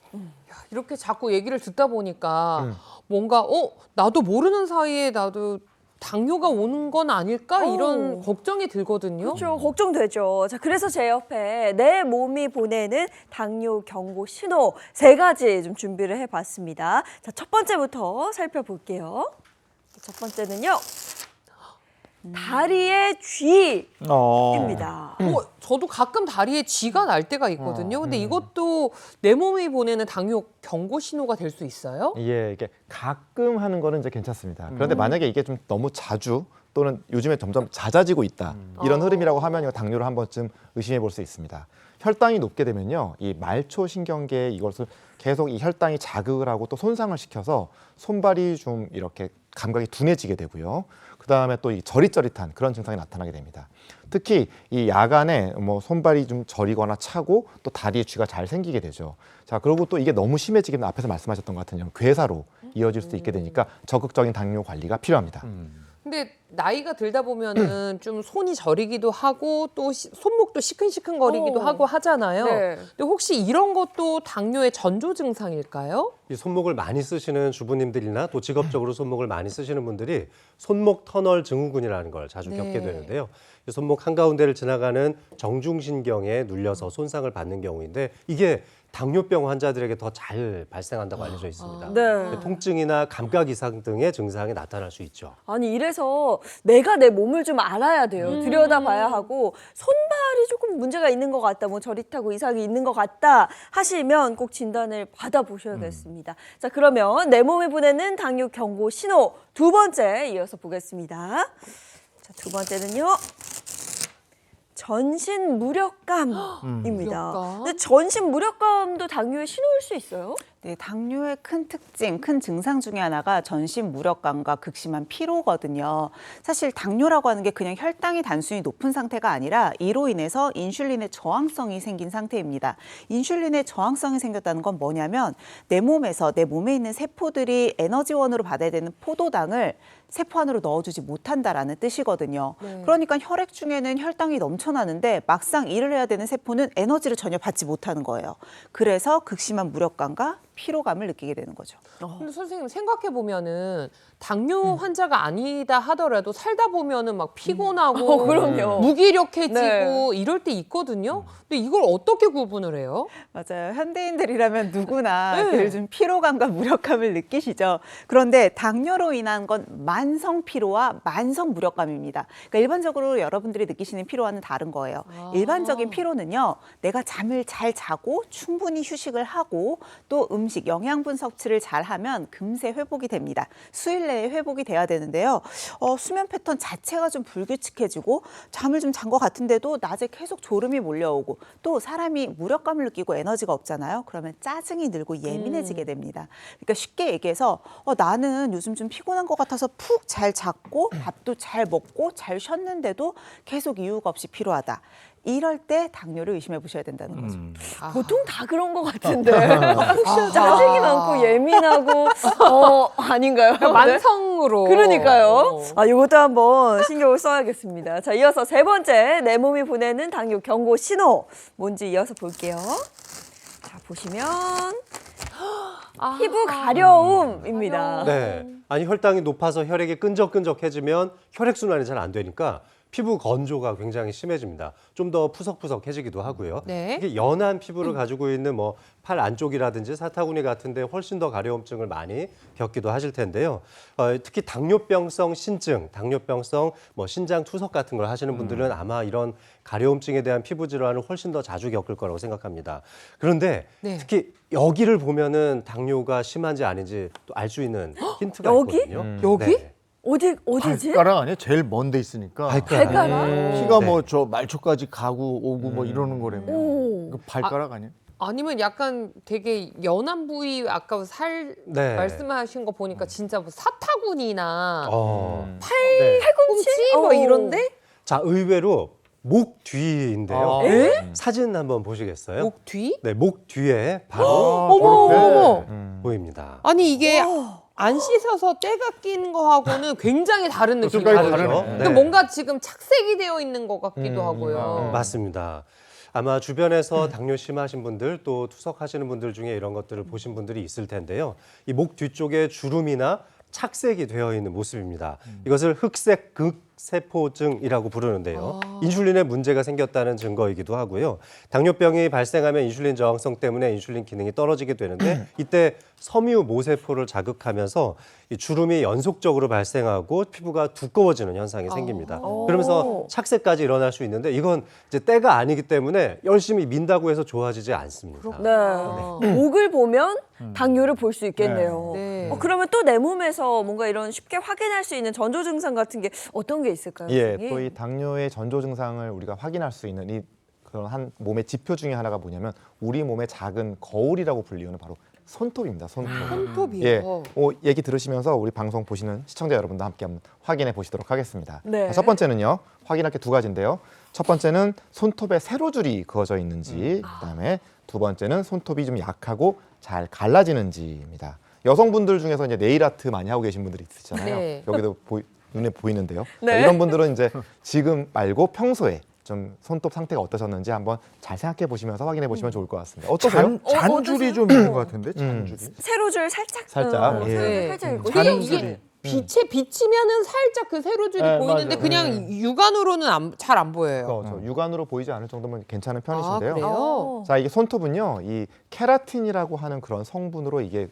이렇게 자꾸 얘기를 듣다 보니까 뭔가 나도 모르는 사이에 나도 당뇨가 오는 건 아닐까 이런 걱정이 들거든요. 그렇죠. 걱정되죠. 자, 그래서 제 옆에 내 몸이 보내는 당뇨 경고 신호 3가지 좀 준비를 해봤습니다. 자, 첫 번째부터 살펴볼게요. 첫 번째는요. 다리의 쥐입니다. 저도 가끔 다리에 쥐가 날 때가 있거든요. 근데 이것도 내 몸이 보내는 당뇨 경고 신호가 될 수 있어요? 예, 이게 가끔 하는 거는 이제 괜찮습니다. 그런데 만약에 이게 좀 너무 자주 또는 요즘에 점점 잦아지고 있다 이런 흐름이라고 하면 이거 당뇨를 한 번쯤 의심해 볼 수 있습니다. 혈당이 높게 되면요, 이 말초 신경계에 이것을 계속 이 혈당이 자극을 하고 또 손상을 시켜서 손발이 좀 이렇게 감각이 둔해지게 되고요. 그 다음에 또 이 저릿저릿한 그런 증상이 나타나게 됩니다. 특히 이 야간에 뭐 손발이 좀 저리거나 차고 또 다리에 쥐가 잘 생기게 되죠. 자, 그리고 또 이게 너무 심해지게 되면 앞에서 말씀하셨던 것 같은 괴사로 이어질 수도 있게 되니까 적극적인 당뇨 관리가 필요합니다. 근데 나이가 들다 보면은 좀 손이 저리기도 하고 또 손목도 시큰시큰거리기도 하고 하잖아요. 네. 근데 혹시 이런 것도 당뇨의 전조 증상일까요? 이 손목을 많이 쓰시는 주부님들이나 또 직업적으로 손목을 많이 쓰시는 분들이 손목 터널 증후군이라는 걸 자주 네. 겪게 되는데요. 이 손목 한가운데를 지나가는 정중신경에 눌려서 손상을 받는 경우인데 이게 당뇨병 환자들에게 더 잘 발생한다고 알려져 있습니다. 네. 통증이나 감각 이상 등의 증상이 나타날 수 있죠. 아니 이래서 내가 내 몸을 좀 알아야 돼요. 들여다봐야 하고 손발이 조금 문제가 있는 것 같다, 뭐 저릿하고 이상이 있는 것 같다 하시면 꼭 진단을 받아보셔야겠습니다. 자, 그러면 내 몸이 보내는 당뇨 경고 신호 2번째 이어서 보겠습니다. 자, 2번째는요. 전신 무력감입니다. 무력감? 근데 전신 무력감도 당뇨의 신호일 수 있어요? 네, 당뇨의 큰 특징, 큰 증상 중에 하나가 전신 무력감과 극심한 피로거든요. 사실 당뇨라고 하는 게 그냥 혈당이 단순히 높은 상태가 아니라 이로 인해서 인슐린의 저항성이 생긴 상태입니다. 인슐린의 저항성이 생겼다는 건 뭐냐면 내 몸에서 내 몸에 있는 세포들이 에너지원으로 받아야 되는 포도당을 세포 안으로 넣어주지 못한다라는 뜻이거든요. 그러니까 혈액 중에는 혈당이 넘쳐나는데 막상 일을 해야 되는 세포는 에너지를 전혀 받지 못하는 거예요. 그래서 극심한 무력감과 피로감을 느끼게 되는 거죠. 근데 선생님 생각해 보면은 당뇨 환자가 아니다 하더라도 살다 보면은 막 피곤하고 그럼요. 무기력해지고 네. 이럴 때 있거든요. 근데 이걸 어떻게 구분을 해요? 맞아요. 현대인들이라면 누구나 네. 늘 좀 피로감과 무력감을 느끼시죠. 그런데 당뇨로 인한 건 만성 피로와 만성 무력감입니다. 그러니까 일반적으로 여러분들이 느끼시는 피로와는 다른 거예요. 일반적인 피로는요, 내가 잠을 잘 자고 충분히 휴식을 하고 또 음식, 영양분 섭취를 잘 하면 금세 회복이 됩니다. 수일 내에 회복이 돼야 되는데요. 수면 패턴 자체가 좀 불규칙해지고 잠을 좀 잔 것 같은데도 낮에 계속 졸음이 몰려오고 또 사람이 무력감을 느끼고 에너지가 없잖아요. 그러면 짜증이 늘고 예민해지게 됩니다. 그러니까 쉽게 얘기해서 나는 요즘 좀 피곤한 것 같아서 푹 잘 잤고 밥도 잘 먹고 잘 쉬었는데도 계속 이유가 없이 피로하다. 이럴 때 당뇨를 의심해 보셔야 된다는 거죠. 보통 다 그런 것 같은데 혹시 짜증이 많고 예민하고 아닌가요? 네? 만성으로. 그러니까요. 이것도 한번 신경을 써야겠습니다. 자, 이어서 세 번째, 내 몸이 보내는 당뇨 경고 신호 뭔지 이어서 볼게요. 자, 보시면 피부 가려움입니다. 네. 아니 혈당이 높아서 혈액이 끈적끈적해지면 혈액순환이 잘 안 되니까 피부 건조가 굉장히 심해집니다. 좀 더 푸석푸석해지기도 하고요. 네. 이게 연한 피부를 가지고 있는 뭐 팔 안쪽이라든지 사타구니 같은 데 훨씬 더 가려움증을 많이 겪기도 하실 텐데요. 특히 당뇨병성 신증, 당뇨병성 뭐 신장 투석 같은 걸 하시는 분들은 아마 이런 가려움증에 대한 피부 질환을 훨씬 더 자주 겪을 거라고 생각합니다. 그런데 네. 특히 여기를 보면은 당뇨가 심한지 아닌지 또 알 수 있는 힌트가 여기? 있거든요. 여기? 네. 어디지? 발가락 아니야? 제일 먼 데 있으니까. 발가락? 피가 네. 뭐 저 말초까지 가고 오고 뭐 이러는 거라며. 오. 그 발가락 아니야? 아니면 약간 되게 연한 부위 아까 살 네. 말씀하신 거 보니까 진짜 뭐 사타구니나 네. 팔꿈치 뭐 어. 이런데 자, 의외로 목 뒤인데요. 사진 한번 보시겠어요? 목 뒤? 네, 목 뒤에 바로 어머 저렇게. 어머. 보입니다. 아니 이게 안 씻어서 때가 낀 거하고는 굉장히 다른 색깔이 느낌이거든요. 다르네. 근데 뭔가 지금 착색이 되어 있는 것 같기도 음. 하고요. 맞습니다. 아마 주변에서 당뇨 심하신 분들 또 투석하시는 분들 중에 이런 것들을 보신 분들이 있을 텐데요. 이 목 뒤쪽에 주름이나 착색이 되어 있는 모습입니다. 이것을 흑색 극세포증이라고 부르는데요. 인슐린에 문제가 생겼다는 증거이기도 하고요. 당뇨병이 발생하면 인슐린 저항성 때문에 인슐린 기능이 떨어지게 되는데 이때 섬유 모세포를 자극하면서 이 주름이 연속적으로 발생하고 피부가 두꺼워지는 현상이 생깁니다. 그러면서 착색까지 일어날 수 있는데 이건 이제 때가 아니기 때문에 열심히 민다고 해서 좋아지지 않습니다. 네. 목을 보면 당뇨를 볼 수 있겠네요. 네. 그러면 또 내 몸에서 뭔가 이런 쉽게 확인할 수 있는 전조 증상 같은 게 어떤 게 있을까요? 예, 선생님? 또 이 당뇨의 전조 증상을 우리가 확인할 수 있는 이 그런 한 몸의 지표 중에 하나가 뭐냐면 우리 몸의 작은 거울이라고 불리우는 바로 손톱입니다. 손톱. 손톱이요. 예, 얘기 들으시면서 우리 방송 보시는 시청자 여러분도 함께 한번 확인해 보시도록 하겠습니다. 네. 첫 번째는요, 확인할 게 두 가지인데요. 첫 번째는 손톱에 세로줄이 그어져 있는지, 그다음에 두 번째는 손톱이 좀 약하고 잘 갈라지는지입니다. 여성분들 중에서 이제 네일 아트 많이 하고 계신 분들이 있으시잖아요. 네. 여기도 눈에 보이는데요. 네. 자, 이런 분들은 이제 지금 말고 평소에 좀 손톱 상태가 어떠셨는지 한번 잘 생각해 보시면서 확인해 보시면 좋을 것 같습니다. 어떠세요? 잔줄이 좀 있는 것 같은데 잔줄이. 세로줄 살짝 살짝, 예. 세로줄 살짝 있고 그게 잔줄이. 이게 빛에 비치면은 살짝 그 세로줄이 네, 보이는데 맞아요. 그냥 육안으로는 잘 안 보여요. 저 육안으로 보이지 않을 정도면 괜찮은 아, 편이신데요. 그래요? 자, 이게 손톱은요, 이 케라틴이라고 하는 그런 성분으로 이게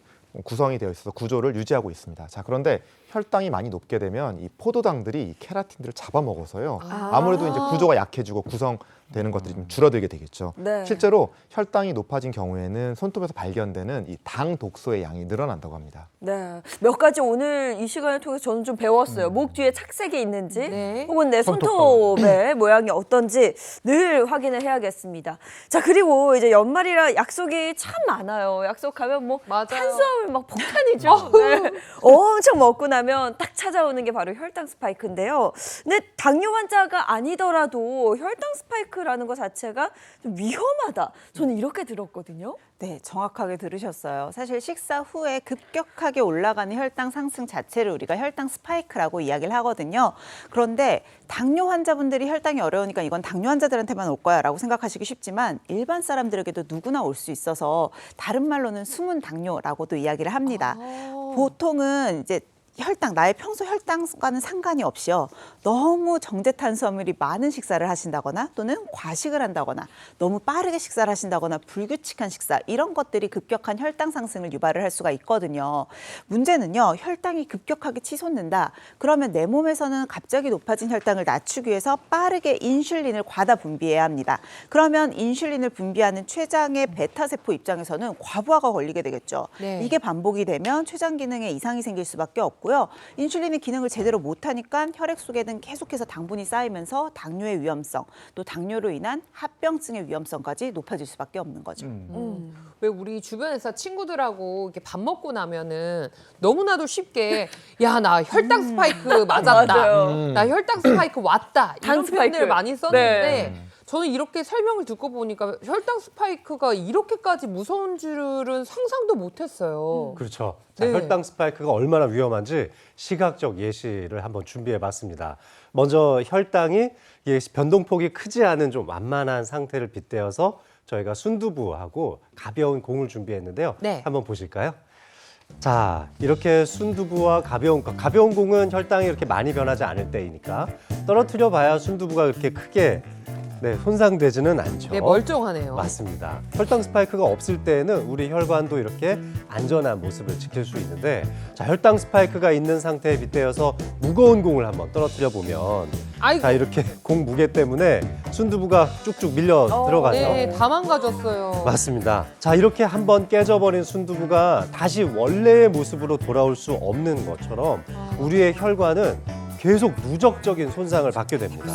구성이 되어 있어서 구조를 유지하고 있습니다. 자, 그런데 혈당이 많이 높게 되면 이 포도당들이 이 케라틴들을 잡아먹어서요. 아무래도 이제 구조가 약해지고 구성되는 것들이 좀 줄어들게 되겠죠. 네. 실제로 혈당이 높아진 경우에는 손톱에서 발견되는 이 당 독소의 양이 늘어난다고 합니다. 네. 몇 가지 오늘 이 시간을 통해서 저는 좀 배웠어요. 목 뒤에 착색이 있는지 네. 혹은 내 손톱의 모양이 어떤지 늘 확인을 해야겠습니다. 자, 그리고 이제 연말이라 약속이 참 많아요. 약속하면 뭐 맞아요. 탄수화물 막 폭탄이죠. 네. 엄청 먹고 나면 딱 찾아오는 게 바로 혈당 스파이크인데요. 근데 당뇨 환자가 아니더라도 혈당 스파이크라는 것 자체가 좀 위험하다. 저는 이렇게 들었거든요. 네, 정확하게 들으셨어요. 사실 식사 후에 급격하게 올라가는 혈당 상승 자체를 우리가 혈당 스파이크라고 이야기를 하거든요. 그런데 당뇨 환자분들이 혈당이 어려우니까 이건 당뇨 환자들한테만 올 거야 라고 생각하시기 쉽지만 일반 사람들에게도 누구나 올 수 있어서 다른 말로는 숨은 당뇨라고도 이야기를 합니다. 보통은 이제 나의 평소 혈당과는 상관이 없이요. 너무 정제 탄수화물이 많은 식사를 하신다거나 또는 과식을 한다거나 너무 빠르게 식사를 하신다거나 불규칙한 식사 이런 것들이 급격한 혈당 상승을 유발을 할 수가 있거든요. 문제는요. 혈당이 급격하게 치솟는다. 그러면 내 몸에서는 갑자기 높아진 혈당을 낮추기 위해서 빠르게 인슐린을 과다 분비해야 합니다. 그러면 인슐린을 분비하는 췌장의 베타세포 입장에서는 과부하가 걸리게 되겠죠. 네. 이게 반복이 되면 췌장 기능에 이상이 생길 수밖에 없고요. 인슐린의 기능을 제대로 못하니까 혈액 속에는 계속해서 당분이 쌓이면서 당뇨의 위험성, 또 당뇨로 인한 합병증의 위험성까지 높아질 수밖에 없는 거죠. 왜 우리 주변에서 친구들하고 이렇게 밥 먹고 나면은 너무나도 쉽게 야, 나 혈당 스파이크 맞았다. 맞아요. 나 혈당 스파이크 왔다. 당 이런 스파이크. 표현을 많이 썼는데 네. 저는 이렇게 설명을 듣고 보니까 혈당 스파이크가 이렇게까지 무서운 줄은 상상도 못했어요. 그렇죠. 자, 네. 혈당 스파이크가 얼마나 위험한지 시각적 예시를 한번 준비해봤습니다. 먼저 혈당이 이게 변동폭이 크지 않은 좀 완만한 상태를 빗대어서 저희가 순두부하고 가벼운 공을 준비했는데요. 네. 한번 보실까요? 자, 이렇게 순두부와 가벼운 공은 혈당이 이렇게 많이 변하지 않을 때이니까 떨어뜨려 봐야 순두부가 그렇게 크게 손상되지는 않죠. 네, 멀쩡하네요. 맞습니다. 혈당 스파이크가 없을 때는 우리 혈관도 이렇게 안전한 모습을 지킬 수 있는데, 자, 혈당 스파이크가 있는 상태에 빗대어서 무거운 공을 한번 떨어뜨려 보면, 아이고. 자, 이렇게 공 무게 때문에 순두부가 쭉쭉 밀려 들어가죠. 네, 다 망가졌어요. 맞습니다. 자, 이렇게 한번 깨져버린 순두부가 다시 원래의 모습으로 돌아올 수 없는 것처럼 우리의 혈관은 계속 누적적인 손상을 받게 됩니다.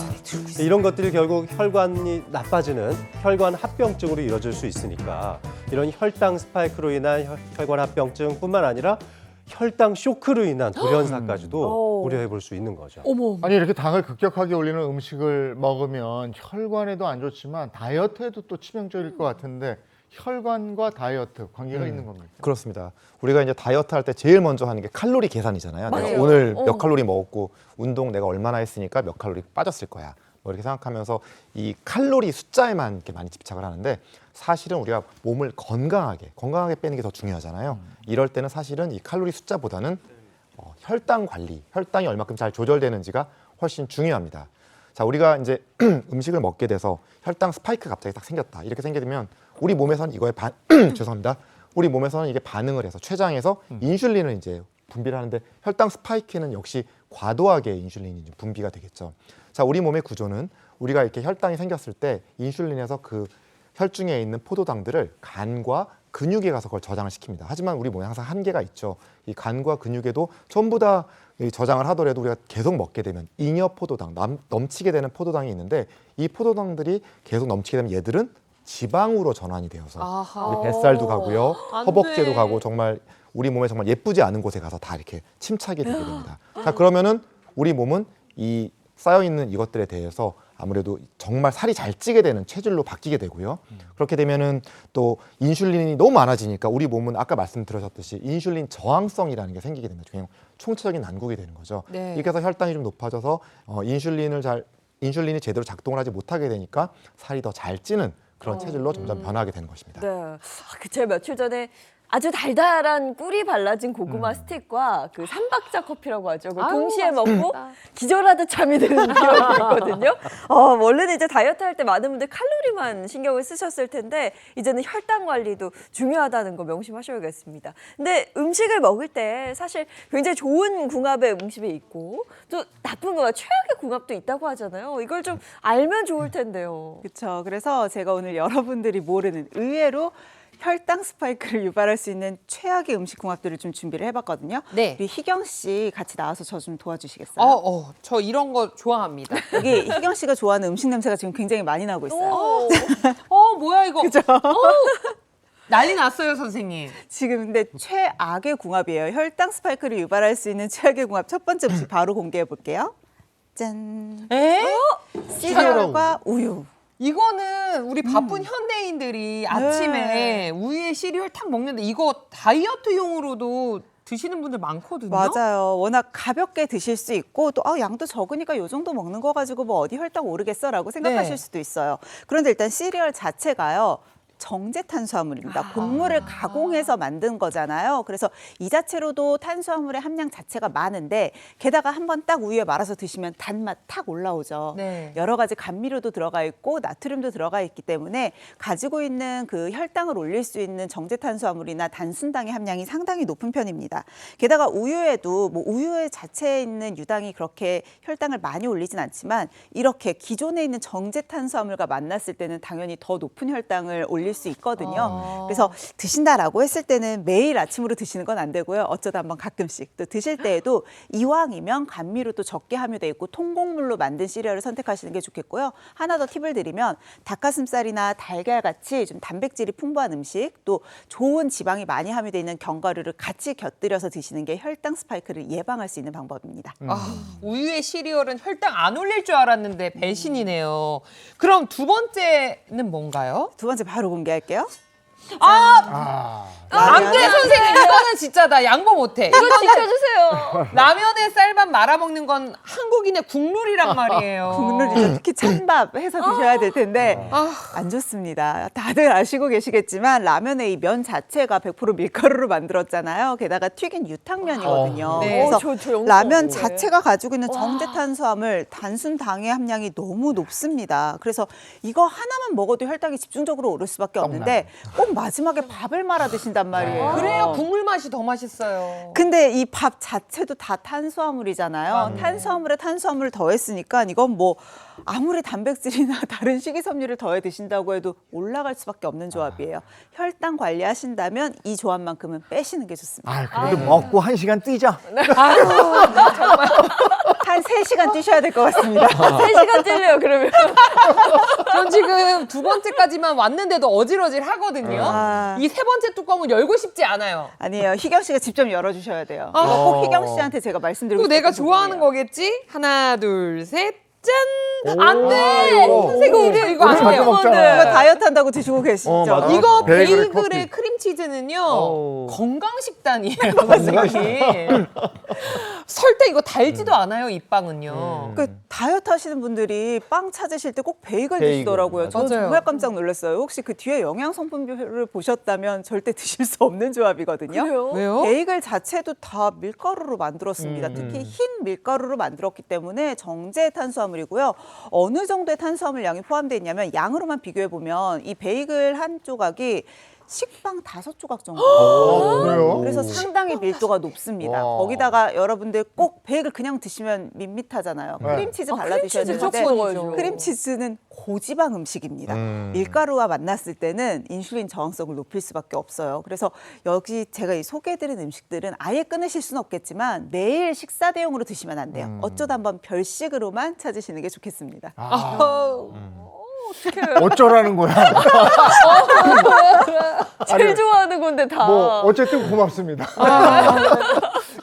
이런 것들이 결국 혈관이 나빠지는 혈관 합병증으로 이뤄질 수 있으니까 이런 혈당 스파이크로 인한 혈관 합병증뿐만 아니라 혈당 쇼크로 인한 돌연사까지도 고려해 볼 수 있는 거죠. 어머. 아니 이렇게 당을 급격하게 올리는 음식을 먹으면 혈관에도 안 좋지만 다이어트에도 또 치명적일 것 같은데 혈관과 다이어트 관계가 있는 겁니까? 그렇습니다. 우리가 이제 다이어트 할 때 제일 먼저 하는 게 칼로리 계산이잖아요. 내가 맞아요. 오늘 몇 칼로리 먹었고 운동 내가 얼마나 했으니까 몇 칼로리 빠졌을 거야. 뭐 이렇게 생각하면서 이 칼로리 숫자에만 이렇게 많이 집착을 하는데 사실은 우리가 몸을 건강하게 빼는 게 더 중요하잖아요. 이럴 때는 사실은 이 칼로리 숫자보다는 혈당 관리, 혈당이 얼마큼 잘 조절되는지가 훨씬 중요합니다. 자, 우리가 이제 음식을 먹게 돼서 혈당 스파이크가 갑자기 딱 생겼다. 이렇게 생기게 되면 우리 몸에서는 이거에 죄송합니다. 우리 몸에서는 이게 반응을 해서 췌장에서 인슐린을 이제 분비를 하는데 혈당 스파이크는 역시 과도하게 인슐린이 분비가 되겠죠. 자, 우리 몸의 구조는 우리가 이렇게 혈당이 생겼을 때 인슐린에서 그 혈중에 있는 포도당들을 간과 근육에 가서 그걸 저장을 시킵니다. 하지만 우리 몸에 항상 한계가 있죠. 이 간과 근육에도 전부 다 저장을 하더라도 우리가 계속 먹게 되면 잉여 포도당, 넘치게 되는 포도당이 있는데 이 포도당들이 계속 넘치게 되면 얘들은 지방으로 전환이 되어서 아하. 우리 뱃살도 가고요, 안 허벅지에도 돼. 가고 정말 우리 몸에 정말 예쁘지 않은 곳에 가서 다 이렇게 침착이 되게 됩니다. 자, 그러면은 우리 몸은 이 쌓여 있는 이것들에 대해서 아무래도 정말 살이 잘 찌게 되는 체질로 바뀌게 되고요. 그렇게 되면은 또 인슐린이 너무 많아지니까 우리 몸은 아까 말씀드렸듯이 인슐린 저항성이라는 게 생기게 됩니다. 그냥 총체적인 난국이 되는 거죠. 네. 이렇게 해서 혈당이 좀 높아져서 인슐린이 제대로 작동을 하지 못하게 되니까 살이 더 잘 찌는 그런 체질로 점점 변하게 되는 것입니다. 네. 제가 며칠 전에 아주 달달한 꿀이 발라진 고구마 스틱과 그 삼박자 커피라고 하죠. 그걸 아유, 동시에 맛있겠다. 먹고 기절하듯 잠이 드는 기억이 있거든요. 원래는 이제 다이어트 할 때 많은 분들 칼로리만 신경을 쓰셨을 텐데 이제는 혈당 관리도 중요하다는 거 명심하셔야겠습니다. 근데 음식을 먹을 때 사실 굉장히 좋은 궁합의 음식이 있고 또 나쁜 궁합, 최악의 궁합도 있다고 하잖아요. 이걸 좀 알면 좋을 텐데요. 그렇죠. 그래서 제가 오늘 여러분들이 모르는 의외로 혈당 스파이크를 유발할 수 있는 최악의 음식 궁합들을 좀 준비를 해봤거든요. 네. 우리 희경 씨 같이 나와서 저 좀 도와주시겠어요? 저 이런 거 좋아합니다. 여기 희경 씨가 좋아하는 음식 냄새가 지금 굉장히 많이 나고 있어요. 뭐야 이거? 난리 났어요, 선생님. 지금 근데 최악의 궁합이에요. 혈당 스파이크를 유발할 수 있는 최악의 궁합 첫 번째 음식 바로 공개해 볼게요. 짠. 에? 시리얼과 우유. 이거는 우리 바쁜 현대인들이 아침에 우유에 시리얼 탁 먹는데 이거 다이어트용으로도 드시는 분들 많거든요. 맞아요. 워낙 가볍게 드실 수 있고 또 양도 적으니까 요 정도 먹는 거 가지고 뭐 어디 혈당 오르겠어라고 생각하실 네. 수도 있어요. 그런데 일단 시리얼 자체가요. 정제 탄수화물입니다. 곡물을 가공해서 만든 거잖아요. 그래서 이 자체로도 탄수화물의 함량 자체가 많은데 게다가 한번 딱 우유에 말아서 드시면 단맛 탁 올라오죠. 네. 여러 가지 감미료도 들어가 있고 나트륨도 들어가 있기 때문에 가지고 있는 그 혈당을 올릴 수 있는 정제 탄수화물이나 단순당의 함량이 상당히 높은 편입니다. 게다가 우유에도 뭐 우유 자체에 있는 유당이 그렇게 혈당을 많이 올리진 않지만 이렇게 기존에 있는 정제 탄수화물과 만났을 때는 당연히 더 높은 혈당을 올릴 걸릴 수 있거든요. 그래서 드신다라고 했을 때는 매일 아침으로 드시는 건 안 되고요. 어쩌다 한번 가끔씩 또 드실 때에도 이왕이면 감미료도 적게 함유돼 있고 통곡물로 만든 시리얼을 선택하시는 게 좋겠고요. 하나 더 팁을 드리면 닭가슴살이나 달걀 같이 좀 단백질이 풍부한 음식 또 좋은 지방이 많이 함유돼 있는 견과류를 같이 곁들여서 드시는 게 혈당 스파이크를 예방할 수 있는 방법입니다. 우유의 시리얼은 혈당 안 올릴 줄 알았는데 배신이네요. 그럼 두 번째는 뭔가요? 두 번째 바로 공개할게요. 안 돼, 선생님. 이거는 진짜 나 양보 못해. 이거 지켜주세요. 라면에 쌀밥 말아 먹는 건 한국인의 국룰이란 말이에요. 국룰이죠. 특히 찬밥 해서 드셔야 될 텐데 안 좋습니다. 다들 아시고 계시겠지만 라면의 이 면 자체가 100% 밀가루로 만들었잖아요. 게다가 튀긴 유탕면이거든요. 네. 그래서 저 영상 라면 보네. 자체가 가지고 있는 정제탄수화물, 단순 당의 함량이 너무 높습니다. 그래서 이거 하나만 먹어도 혈당이 집중적으로 오를 수밖에 없는데 꼭 마지막에 밥을 말아 드신단 말이에요. 그래야 국물 맛이 더 맛있어요. 근데 이 밥 자체도 다 탄수화물이잖아요. 탄수화물에 탄수화물을 더했으니까 이건 뭐 아무리 단백질이나 다른 식이섬유를 더해 드신다고 해도 올라갈 수밖에 없는 조합이에요. 혈당 관리하신다면 이 조합만큼은 빼시는 게 좋습니다. 그래도 먹고 1시간 뛰자. 한 3시간 뛰셔야 될 것 같습니다. 3시간 찔려요, 그러면. 전 지금 두 번째까지만 왔는데도 어질어질 하거든요. 이 세 번째 뚜껑을 열고 싶지 않아요. 아니에요. 희경 씨가 직접 열어주셔야 돼요. 이거 꼭 희경 씨한테 제가 말씀드리고 그리고 내가 싶은 좋아하는 부분이에요. 거겠지? 하나, 둘, 셋, 짠! 안 돼! 선생님, 이거 안 자주 돼요. 먹잖아. 이거 다이어트 한다고 드시고 계시죠? 맞아. 이거 베이글에 베이글의 커피. 크림치즈는요 건강식단이에요. 선생님. 설탕 이거 달지도 않아요, 이 빵은요. 그 다이어트 하시는 분들이 빵 찾으실 때 꼭 베이글 베이글, 드시더라고요. 저는 맞아요. 정말 깜짝 놀랐어요. 혹시 그 뒤에 영양 성분표를 보셨다면 절대 드실 수 없는 조합이거든요. 그래요? 왜요? 베이글 자체도 다 밀가루로 만들었습니다. 특히 흰 밀가루로 만들었기 때문에 정제 탄수화물이고요. 어느 정도의 탄수화물 양이 포함되어 있냐면 양으로만 비교해 보면 이 베이글 한 조각이 식빵 5조각 정도. 그래요? 그래서 상당히 밀도가 높습니다. 와. 거기다가 여러분들 꼭 베이글 그냥 드시면 밋밋하잖아요. 네. 크림치즈 발라 드셔야 크림치즈 되는데 무조건이죠. 크림치즈는 고지방 음식입니다. 밀가루와 만났을 때는 인슐린 저항성을 높일 수밖에 없어요. 그래서 여기 제가 이 소개해드린 음식들은 아예 끊으실 수는 없겠지만 매일 식사 대용으로 드시면 안 돼요. 어쩌다 한번 별식으로만 찾으시는 게 좋겠습니다. 어쩌라는 거야. 제일 좋아하는 건데 다. 뭐 어쨌든 고맙습니다.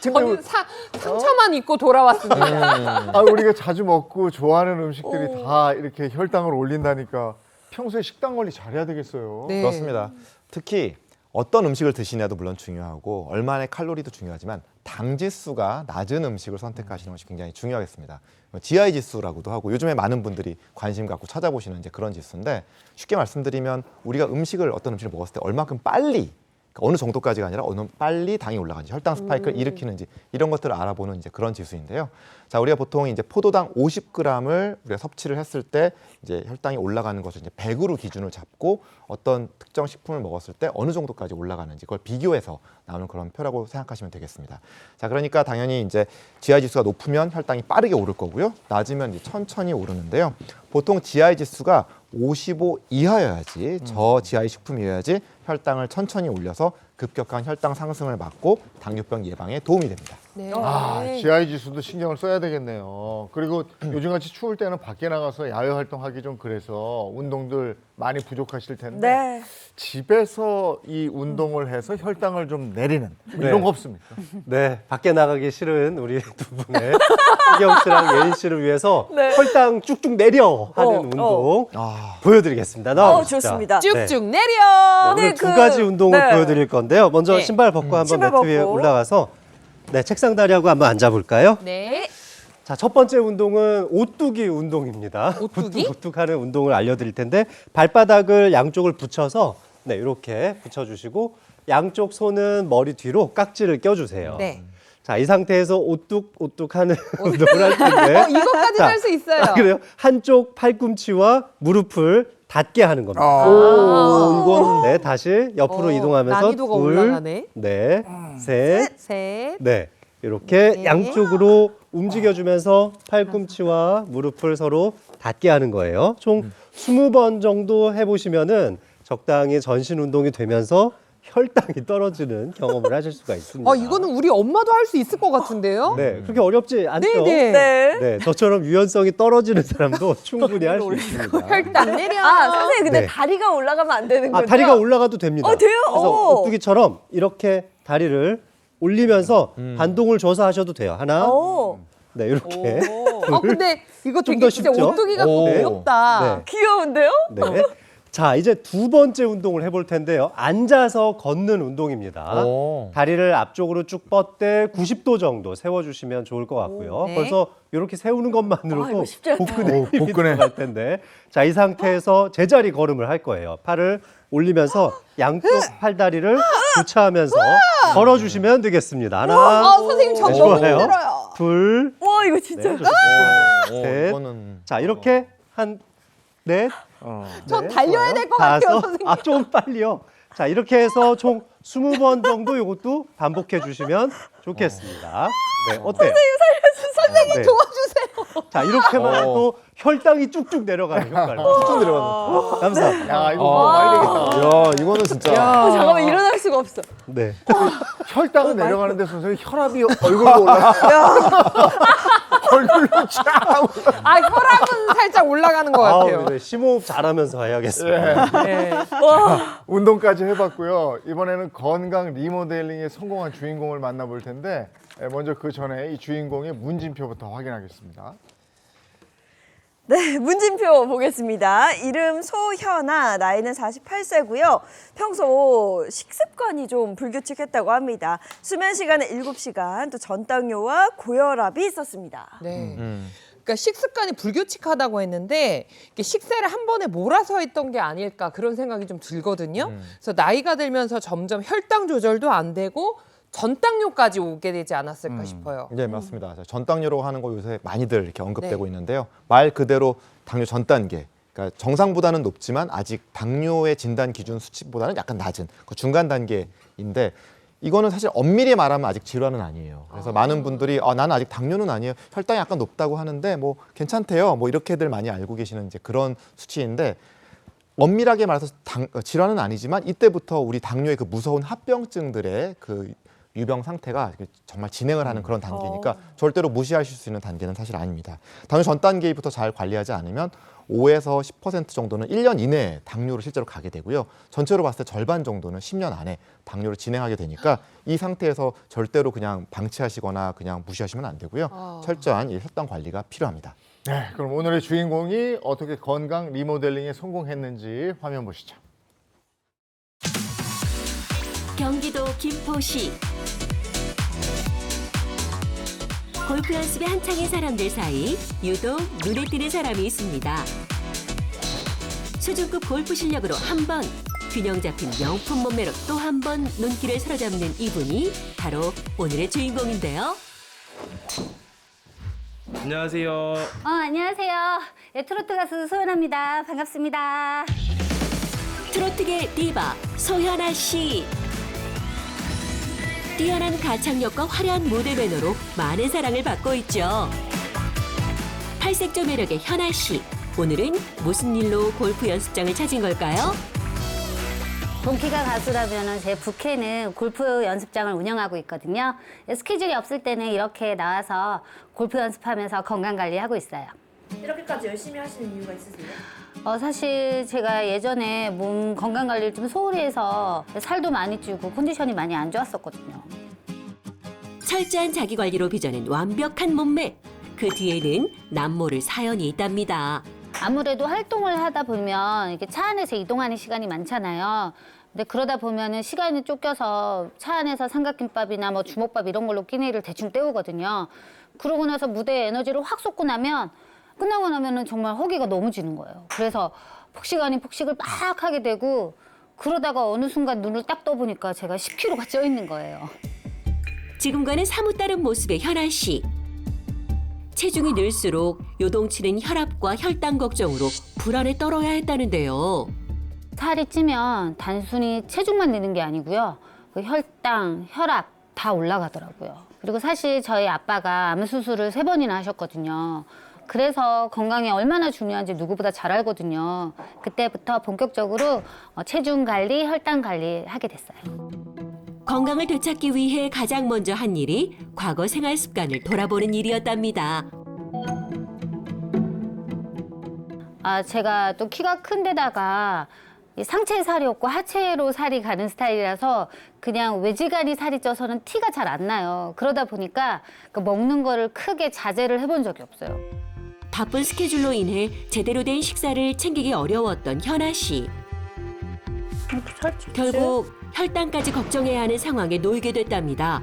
저는 상처만 입고 돌아왔습니다. 우리가 자주 먹고 좋아하는 음식들이 다 이렇게 혈당을 올린다니까 평소에 식단 관리 잘해야 되겠어요. 네. 그렇습니다. 특히 어떤 음식을 드시냐도 물론 중요하고 얼마나 칼로리도 중요하지만 당 지수가 낮은 음식을 선택하시는 것이 굉장히 중요하겠습니다. GI 지수라고도 하고 요즘에 많은 분들이 관심 갖고 찾아보시는 이제 그런 지수인데 쉽게 말씀드리면 우리가 어떤 음식을 먹었을 때 얼마큼 빨리 그러니까 어느 정도까지가 아니라 어느 빨리 당이 올라가는지 혈당 스파이크를 일으키는지 이런 것들을 알아보는 이제 그런 지수인데요. 자, 우리가 보통 이제 포도당 50g을 우리가 섭취를 했을 때 이제 혈당이 올라가는 것을 이제 100으로 기준을 잡고 어떤 특정 식품을 먹었을 때 어느 정도까지 올라가는지 그걸 비교해서 나오는 그런 표라고 생각하시면 되겠습니다. 자, 그러니까 당연히 이제 GI 지수가 높으면 혈당이 빠르게 오를 거고요. 낮으면 이제 천천히 오르는데요. 보통 GI 지수가 55 이하여야지 저 GI 식품이어야지 혈당을 천천히 올려서 급격한 혈당 상승을 막고 당뇨병 예방에 도움이 됩니다. 네. GI 지수도 신경을 써야 되겠네요. 그리고 요즘같이 추울 때는 밖에 나가서 야외 활동하기 좀 그래서 운동들 많이 부족하실 텐데 네. 집에서 이 운동을 해서 혈당을 좀 내리는 뭐 네. 이런 거 없습니까? 네, 밖에 나가기 싫은 우리 두 분의 희경 씨랑 예인 씨를 위해서 혈당 쭉쭉 내려 하는 운동 보여드리겠습니다. 나와주시죠. 좋습니다. 쭉쭉 내려. 오늘 네, 두 가지 운동을 보여드릴 건데요. 먼저 네. 신발 벗고 한번 신발 매트 위에 벗고. 올라가서 책상 다리하고 한번 앉아볼까요? 네. 자, 첫 번째 운동은 오뚜기 운동입니다. 오뚜기? 오뚝하는 운동을 알려드릴 텐데 발바닥을 양쪽을 붙여서 이렇게 붙여주시고 양쪽 손은 머리 뒤로 깍지를 껴주세요. 네. 자, 이 상태에서 오뚝하는 운동을 할 텐데 이것까지 자, 할 수 있어요. 그래요? 한쪽 팔꿈치와 무릎을 닿게 하는 겁니다. 이건 다시 옆으로 이동하면서 난이도가 올라가네. 셋, 셋. 이렇게 양쪽으로 움직여주면서 팔꿈치와 무릎을 서로 닿게 하는 거예요. 총 20번 정도 해보시면은 적당히 전신 운동이 되면서 혈당이 떨어지는 경험을 하실 수가 있습니다. 이거는 우리 엄마도 할 수 있을 것 같은데요? 네, 그렇게 어렵지 않죠? 네네. 네. 네, 저처럼 유연성이 떨어지는 사람도 충분히 할 수 있습니다. 혈당 내려. 아, 선생님 근데 네. 다리가 올라가면 안 되는 거죠? 다리가 올라가도 됩니다. 돼요? 그래서 오. 오뚜기처럼 이렇게 다리를 올리면서 반동을 줘서 하셔도 돼요. 하나, 오. 네, 이렇게. 근데 이거 좀 되게 더 진짜 쉽죠? 오뚜기가 오. 귀엽다. 네. 귀여운데요? 네. 자, 이제 두 번째 운동을 해볼 텐데요. 앉아서 걷는 운동입니다. 오. 다리를 앞쪽으로 쭉 뻗되 90도 정도 세워주시면 좋을 것 같고요. 네. 벌써 이렇게 세우는 이거 것만으로도 쉽지 않다. 복근에 힘이 복근에. 들어갈 텐데. 자, 이 상태에서 제자리 걸음을 할 거예요. 팔을 올리면서 양쪽 팔다리를 교차하면서 걸어주시면 되겠습니다. 하나, 선생님 저 네, 너무 좋아요. 힘들어요. 둘, 와 이거 진짜. 네, 좋습니다. 셋. 이거는 자, 이렇게 한 넷, 전 네, 달려야 좋아요. 될 것 같아요, 다섯. 선생님. 좀 빨리요. 자, 이렇게 해서 총 20번 정도 이것도 반복해 주시면 좋겠습니다. 네, 어때요? 선생님 도와주세요. 자, 이렇게만 해도 혈당이 쭉쭉 내려가는 효과를. 쭉 내려가는. 감사합니다. 야, 이거 많이 되겠다. 야, 이거는 진짜. 잠깐만 일어날 수가 없어. 네. 혈당은 내려가는데 선생님 혈압이 얼굴로 올라가. 얼굴로 쫙. 혈압은 살짝 올라가는 것 같아요. 네, 심호흡 잘하면서 해야겠습니다. 네. 운동까지 해봤고요. 이번에는 건강 리모델링에 성공한 주인공을 만나볼 텐데 먼저 그 전에 이 주인공의 문진표부터 확인하겠습니다. 네, 문진표 보겠습니다. 이름 소현아, 나이는 48세고요. 평소 식습관이 좀 불규칙했다고 합니다. 수면 시간은 7시간, 또 전당뇨와 고혈압이 있었습니다. 네. 그러니까 식습관이 불규칙하다고 했는데 이게 식사를 한 번에 몰아서 했던 게 아닐까 그런 생각이 좀 들거든요. 그래서 나이가 들면서 점점 혈당 조절도 안 되고 전당뇨까지 오게 되지 않았을까 싶어요. 네, 맞습니다. 전당뇨라고 하는 거 요새 많이들 이렇게 언급되고 네. 있는데요. 말 그대로 당뇨 전 단계. 그러니까 정상보다는 높지만 아직 당뇨의 진단 기준 수치보다는 약간 낮은 그 중간 단계인데 이거는 사실 엄밀히 말하면 아직 질환은 아니에요. 그래서 많은 분들이 나는 아직 당뇨는 아니에요. 혈당이 약간 높다고 하는데 뭐 괜찮대요. 뭐 이렇게들 많이 알고 계시는 이제 그런 수치인데 엄밀하게 말해서 질환은 아니지만 이때부터 우리 당뇨의 그 무서운 합병증들의 그 유병 상태가 정말 진행을 하는 그런 단계니까 절대로 무시하실 수 있는 단계는 사실 아닙니다. 당뇨 전 단계부터 잘 관리하지 않으면 5에서 10% 정도는 1년 이내에 당뇨로 실제로 가게 되고요. 전체로 봤을 때 절반 정도는 10년 안에 당뇨를 진행하게 되니까 이 상태에서 절대로 그냥 방치하시거나 그냥 무시하시면 안 되고요. 철저한 이 혈당 관리가 필요합니다. 네, 그럼 오늘의 주인공이 어떻게 건강 리모델링에 성공했는지 화면 보시죠. 경기도 김포시 골프 연습에 한창인 사람들 사이 유독 눈에 띄는 사람이 있습니다. 수준급 골프 실력으로 한 번, 균형 잡힌 명품 몸매로 또 한 번 눈길을 사로잡는 이분이 바로 오늘의 주인공인데요. 안녕하세요. 안녕하세요. 네, 트로트 가수 소연아입니다. 반갑습니다. 트로트계 디바 소현아 씨. 뛰어난 가창력과 화려한 무대 매너로 많은 사랑을 받고 있죠. 팔색조 매력의 현아 씨. 오늘은 무슨 일로 골프 연습장을 찾은 걸까요? 본키가 가수라면 제 부캐는 골프 연습장을 운영하고 있거든요. 스케줄이 없을 때는 이렇게 나와서 골프 연습하면서 건강 관리하고 있어요. 이렇게까지 열심히 하시는 이유가 있으세요? 사실 제가 예전에 몸 건강 관리를 좀 소홀히 해서 살도 많이 찌고 컨디션이 많이 안 좋았었거든요. 철저한 자기 관리로 빚어낸 완벽한 몸매. 그 뒤에는 남모를 사연이 있답니다. 아무래도 활동을 하다 보면 이렇게 차 안에서 이동하는 시간이 많잖아요. 근데 그러다 보면은 시간이 쫓겨서 차 안에서 삼각김밥이나 뭐 주먹밥 이런 걸로 끼니를 대충 때우거든요. 그러고 나서 무대에 에너지를 확 쏟고 나면 끝나고 나면은 정말 허기가 너무 지는 거예요. 그래서 폭식 아닌 폭식을 막 하게 되고 그러다가 어느 순간 눈을 딱 떠보니까 제가 10kg가 쪄 있는 거예요. 지금과는 사뭇 다른 모습의 현아 씨. 체중이 늘수록 요동치는 혈압과 혈당 걱정으로 불안에 떨어야 했다는데요. 살이 찌면 단순히 체중만 느는 게 아니고요. 그 혈당, 혈압 다 올라가더라고요. 그리고 사실 저희 아빠가 암 수술을 3번이나 하셨거든요. 그래서 건강이 얼마나 중요한지 누구보다 잘 알거든요. 그때부터 본격적으로 체중 관리, 혈당 관리 하게 됐어요. 건강을 되찾기 위해 가장 먼저 한 일이 과거 생활 습관을 돌아보는 일이었답니다. 제가 또 키가 큰 데다가 이 상체에 살이 없고 하체로 살이 가는 스타일이라서 그냥 외지간히 살이 쪄서는 티가 잘 안 나요. 그러다 보니까 그 먹는 거를 크게 자제를 해본 적이 없어요. 바쁜 스케줄로 인해 제대로 된 식사를 챙기기 어려웠던 현아 씨. 결국 혈당까지 걱정해야 하는 상황에 놓이게 됐답니다.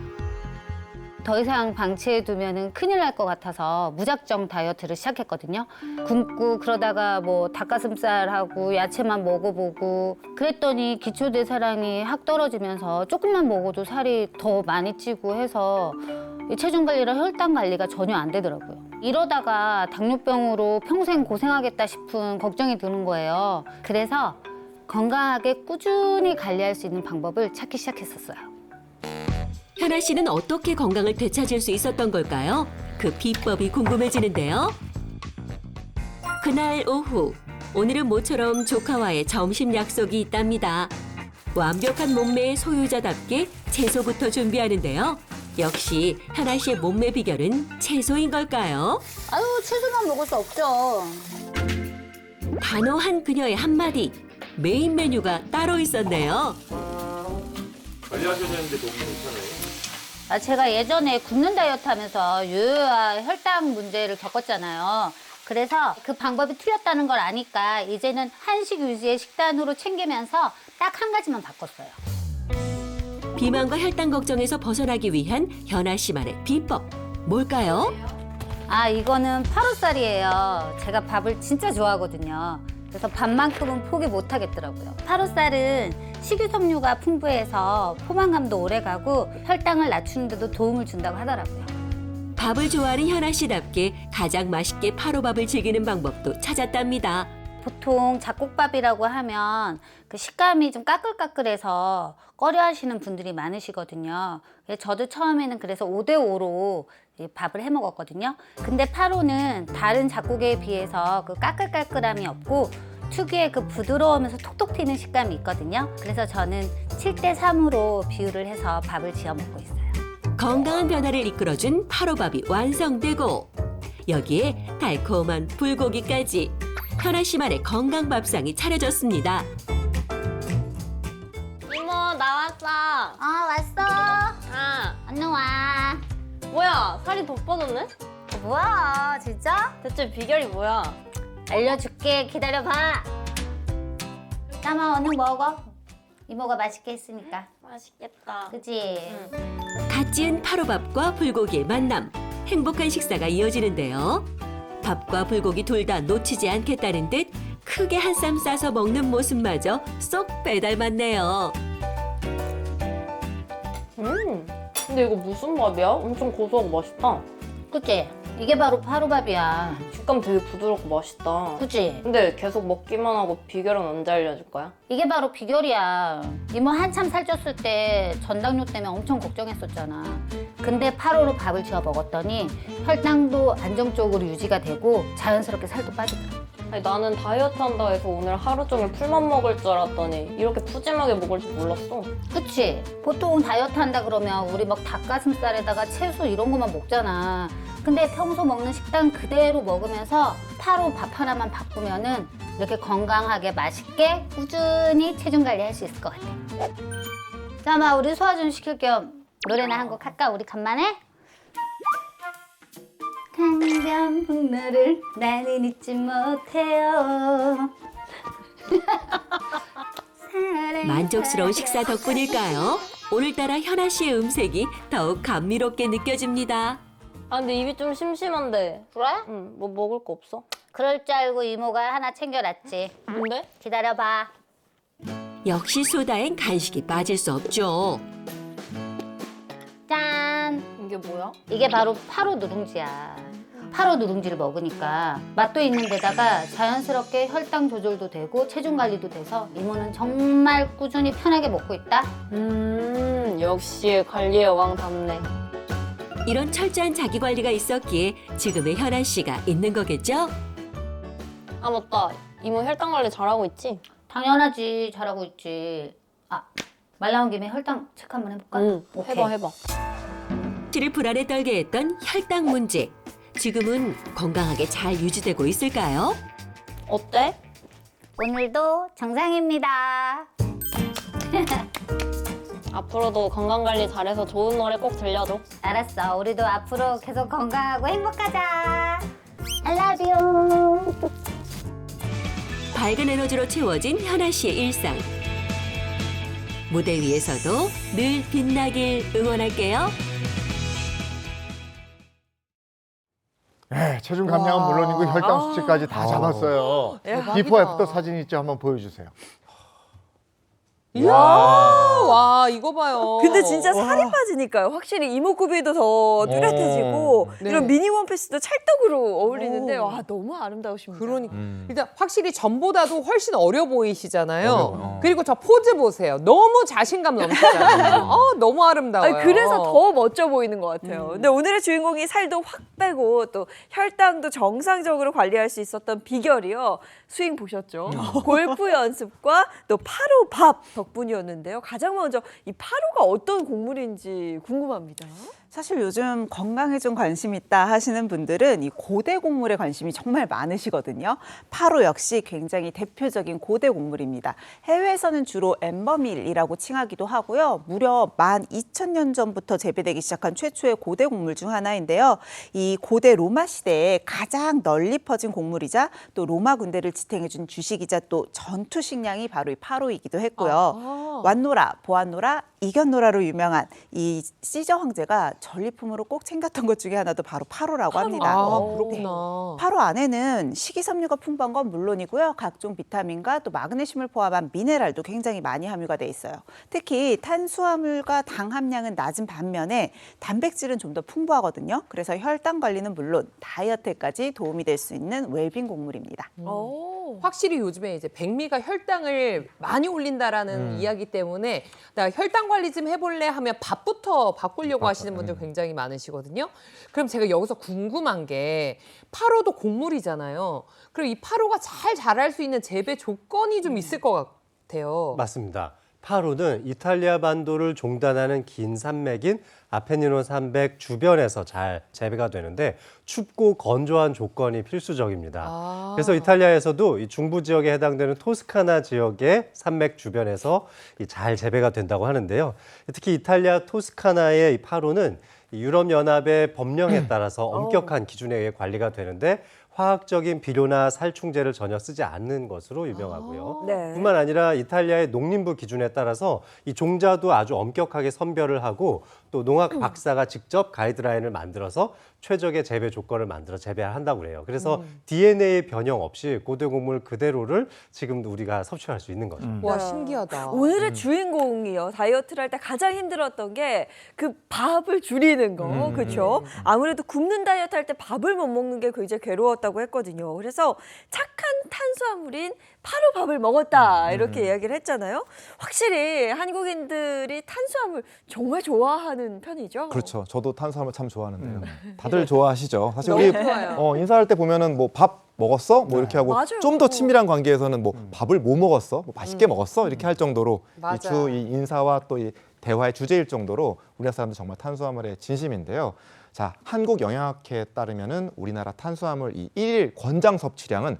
더 이상 방치해두면 큰일 날 것 같아서 무작정 다이어트를 시작했거든요. 굶고 그러다가 뭐 닭가슴살하고 야채만 먹어보고 그랬더니 기초대사량이 확 떨어지면서 조금만 먹어도 살이 더 많이 찌고 해서 이 체중 관리랑 혈당 관리가 전혀 안 되더라고요. 이러다가 당뇨병으로 평생 고생하겠다 싶은 걱정이 드는 거예요. 그래서 건강하게 꾸준히 관리할 수 있는 방법을 찾기 시작했었어요. 현아 씨는 어떻게 건강을 되찾을 수 있었던 걸까요? 그 비법이 궁금해지는데요. 그날 오후, 오늘은 모처럼 조카와의 점심 약속이 있답니다. 완벽한 몸매의 소유자답게 채소부터 준비하는데요. 역시 현아 씨의 몸매 비결은 채소인 걸까요? 아유, 채소만 먹을 수 없죠. 단호한 그녀의 한마디, 메인 메뉴가 따로 있었네요. 관리하셨는데 너무 괜찮아요. 제가 예전에 굶는 다이어트 하면서 유효한 혈당 문제를 겪었잖아요. 그래서 그 방법이 틀렸다는 걸 아니까 이제는 한식 위주의 식단으로 챙기면서 딱 한 가지만 바꿨어요. 비만과 혈당 걱정에서 벗어나기 위한 현아 씨만의 비법, 뭘까요? 이거는 파로쌀이에요. 제가 밥을 진짜 좋아하거든요. 그래서 밥만큼은 포기 못 하겠더라고요. 파로쌀은 식이섬유가 풍부해서 포만감도 오래가고 혈당을 낮추는 데도 도움을 준다고 하더라고요. 밥을 좋아하는 현아 씨답게 가장 맛있게 파로밥을 즐기는 방법도 찾았답니다. 보통 잡곡밥이라고 하면 그 식감이 좀 까끌까끌해서 꺼려 하시는 분들이 많으시거든요. 저도 처음에는 그래서 5대5로 밥을 해 먹었거든요. 근데 파로는 다른 잡곡에 비해서 그 까끌까끌함이 없고 특유의 그 부드러우면서 톡톡 튀는 식감이 있거든요. 그래서 저는 7대3으로 비율을 해서 밥을 지어 먹고 있어요. 건강한 변화를 이끌어준 파로밥이 완성되고 여기에 달콤한 불고기까지 현아 씨만의 건강 밥상이 차려졌습니다. 이모 나왔어. 왔어. 얼른 와. 뭐야 살이 더 빠졌네? 뭐야, 진짜? 대체 비결이 뭐야? 알려줄게. 기다려봐. 까마 얼른 먹어. 이모가 맛있게 했으니까. 맛있겠다. 그치? 갓 지은 파로밥과 불고기의 만남, 행복한 식사가 이어지는데요. 밥과 불고기 둘 다 놓치지 않겠다는 듯 크게 한 쌈 싸서 먹는 모습마저 쏙 배달맞네요. 근데 이거 무슨 밥이야? 엄청 고소하고 맛있다. 그치? 이게 바로 파로밥이야. 식감 되게 부드럽고 맛있다. 그치? 근데 계속 먹기만 하고 비결은 언제 알려줄 거야? 이게 바로 비결이야. 이모 한참 살쪘을 때 전당뇨 때문에 엄청 걱정했었잖아. 근데 파로로 밥을 지어 먹었더니 혈당도 안정적으로 유지가 되고 자연스럽게 살도 빠지더라. 아니, 나는 다이어트 한다 해서 오늘 하루 종일 풀만 먹을 줄 알았더니 이렇게 푸짐하게 먹을 줄 몰랐어. 그치? 보통 다이어트 한다 그러면 우리 막 닭가슴살에다가 채소 이런 것만 먹잖아. 근데 평소 먹는 식단 그대로 먹으면서 파로 밥 하나만 바꾸면은 이렇게 건강하게 맛있게 꾸준히 체중 관리할 수 있을 것 같아. 자, 마 우리 소화 좀 시킬 겸 노래나 한 곡 할까? 우리 간만에? 강변북로를 나는 잊지 못해요. 만족스러운 식사 덕분일까요? 오늘따라 현아 씨의 음색이 더욱 감미롭게 느껴집니다. 아 근데 입이 좀 심심한데. 그래? 응, 뭐 먹을 거 없어? 그럴 줄 알고 이모가 하나 챙겨놨지. 뭔데? 기다려봐. 역시 소다엔 간식이 빠질 수 없죠. 짠! 이게 뭐야? 이게 바로 파로 누룽지야. 파로 누룽지를 먹으니까 맛도 있는 데다가 자연스럽게 혈당 조절도 되고 체중 관리도 돼서 이모는 정말 꾸준히 편하게 먹고 있다. 역시 관리의 왕답네. 이런 철저한 자기 관리가 있었기에 지금의 현아 씨가 있는 거겠죠? 아 맞다. 이모 혈당 관리 잘하고 있지? 당연하지. 잘하고 있지. 아, 말 나온 김에 혈당 체크 한번 해볼까? 응. 오케이. 해봐. 씨를 불안에 떨게 했던 혈당 문제. 지금은 건강하게 잘 유지되고 있을까요? 어때? 오늘도 정상입니다. 앞으로도 건강 관리 잘해서 좋은 노래 꼭 들려줘. 알았어. 우리도 앞으로 계속 건강하고 행복하자. I love you. 밝은 에너지로 채워진 현아 씨의 일상. 무대 위에서도 늘 빛나길 응원할게요. 네, 체중 감량은 물론이고 혈당 수치까지 다 잡았어요. 대박이다. 비포 애프터 사진 있죠? 한번 보여주세요. 이야, 와, 이거 봐요. 근데 진짜 살이 빠지니까요. 확실히 이목구비도 더 뚜렷해지고 네. 이런 미니 원피스도 찰떡으로 어울리는데 와 너무 아름다우십니다. 그러니까 일단 확실히 전보다도 훨씬 어려 보이시잖아요. 어려워요. 그리고 저 포즈 보세요. 너무 자신감 넘치잖아요. 너무 아름다워요. 아니, 그래서 더 멋져 보이는 것 같아요. 근데 오늘의 주인공이 살도 확 빼고 또 혈당도 정상적으로 관리할 수 있었던 비결이요. 스윙 보셨죠? 골프 연습과 또 파로 밥 덕분이었는데요. 가장 먼저 이 파로가 어떤 곡물인지 궁금합니다. 사실 요즘 건강에 좀 관심 있다 하시는 분들은 이 고대 곡물에 관심이 정말 많으시거든요. 파로 역시 굉장히 대표적인 고대 곡물입니다. 해외에서는 주로 엠버밀이라고 칭하기도 하고요. 무려 12,000년 전부터 재배되기 시작한 최초의 고대 곡물 중 하나인데요. 이 고대 로마 시대에 가장 널리 퍼진 곡물이자 또 로마 군대를 지탱해준 주식이자 또 전투 식량이 바로 이 파로이기도 했고요. 완노라, 보안노라, 이견노라로 유명한 이 시저 황제가 전리품으로 꼭 챙겼던 것 중에 하나도 바로 파로라고 합니다. 그렇구나. 파로 안에는 식이섬유가 풍부한 건 물론이고요. 각종 비타민과 또 마그네슘을 포함한 미네랄도 굉장히 많이 함유가 돼 있어요. 특히 탄수화물과 당 함량은 낮은 반면에 단백질은 좀 더 풍부하거든요. 그래서 혈당 관리는 물론 다이어트까지 도움이 될 수 있는 웰빙 곡물입니다. 확실히 요즘에 이제 백미가 혈당을 많이 올린다라는 이야기 때문에 나 혈당 관리 좀 해볼래 하면 밥부터 바꾸려고 하시는 분들 굉장히 많으시거든요. 그럼 제가 여기서 궁금한 게 파로도 곡물이잖아요. 그럼 이 파로가 잘 자랄 수 있는 재배 조건이 좀 있을 것 같아요. 맞습니다. 파로는 이탈리아 반도를 종단하는 긴 산맥인 아펜니노 산맥 주변에서 잘 재배가 되는데 춥고 건조한 조건이 필수적입니다. 그래서 이탈리아에서도 이 중부 지역에 해당되는 토스카나 지역의 산맥 주변에서 잘 재배가 된다고 하는데요. 특히 이탈리아 토스카나의 이 파로는 유럽연합의 법령에 따라서 엄격한 기준에 의해 관리가 되는데 화학적인 비료나 살충제를 전혀 쓰지 않는 것으로 유명하고요. 네. 뿐만 아니라 이탈리아의 농림부 기준에 따라서 이 종자도 아주 엄격하게 선별을 하고 또 농학 박사가 직접 가이드라인을 만들어서 최적의 재배 조건을 만들어 재배한다고 그래요. 그래서 DNA 변형 없이 고대 곡물 그대로를 지금도 우리가 섭취할 수 있는 거죠. 와, 신기하다. 오늘의 주인공이요. 다이어트를 할 때 가장 힘들었던 게 그 밥을 줄이는 거. 그렇죠? 아무래도 굶는 다이어트 할 때 밥을 못 먹는 게 굉장히 괴로웠다고 했거든요. 그래서 착한 탄수화물인 파로 밥을 먹었다. 이렇게 이야기를 했잖아요. 확실히 한국인들이 탄수화물 정말 좋아하는 편이죠. 그렇죠. 저도 탄수화물 참 좋아하는데요. 다들 좋아하시죠. 사실 너무 우리 좋아요. 인사할 때 보면은 뭐 밥 먹었어? 뭐 이렇게 하고 맞아요. 좀 더 친밀한 관계에서는 뭐 밥을 뭐 먹었어? 뭐 맛있게 먹었어? 이렇게 할 정도로 맞아. 이 인사와 또 이 대화의 주제일 정도로 우리나라 사람들 정말 탄수화물에 진심인데요. 자, 한국영양학회에 따르면은 우리나라 탄수화물 이 1일 권장 섭취량은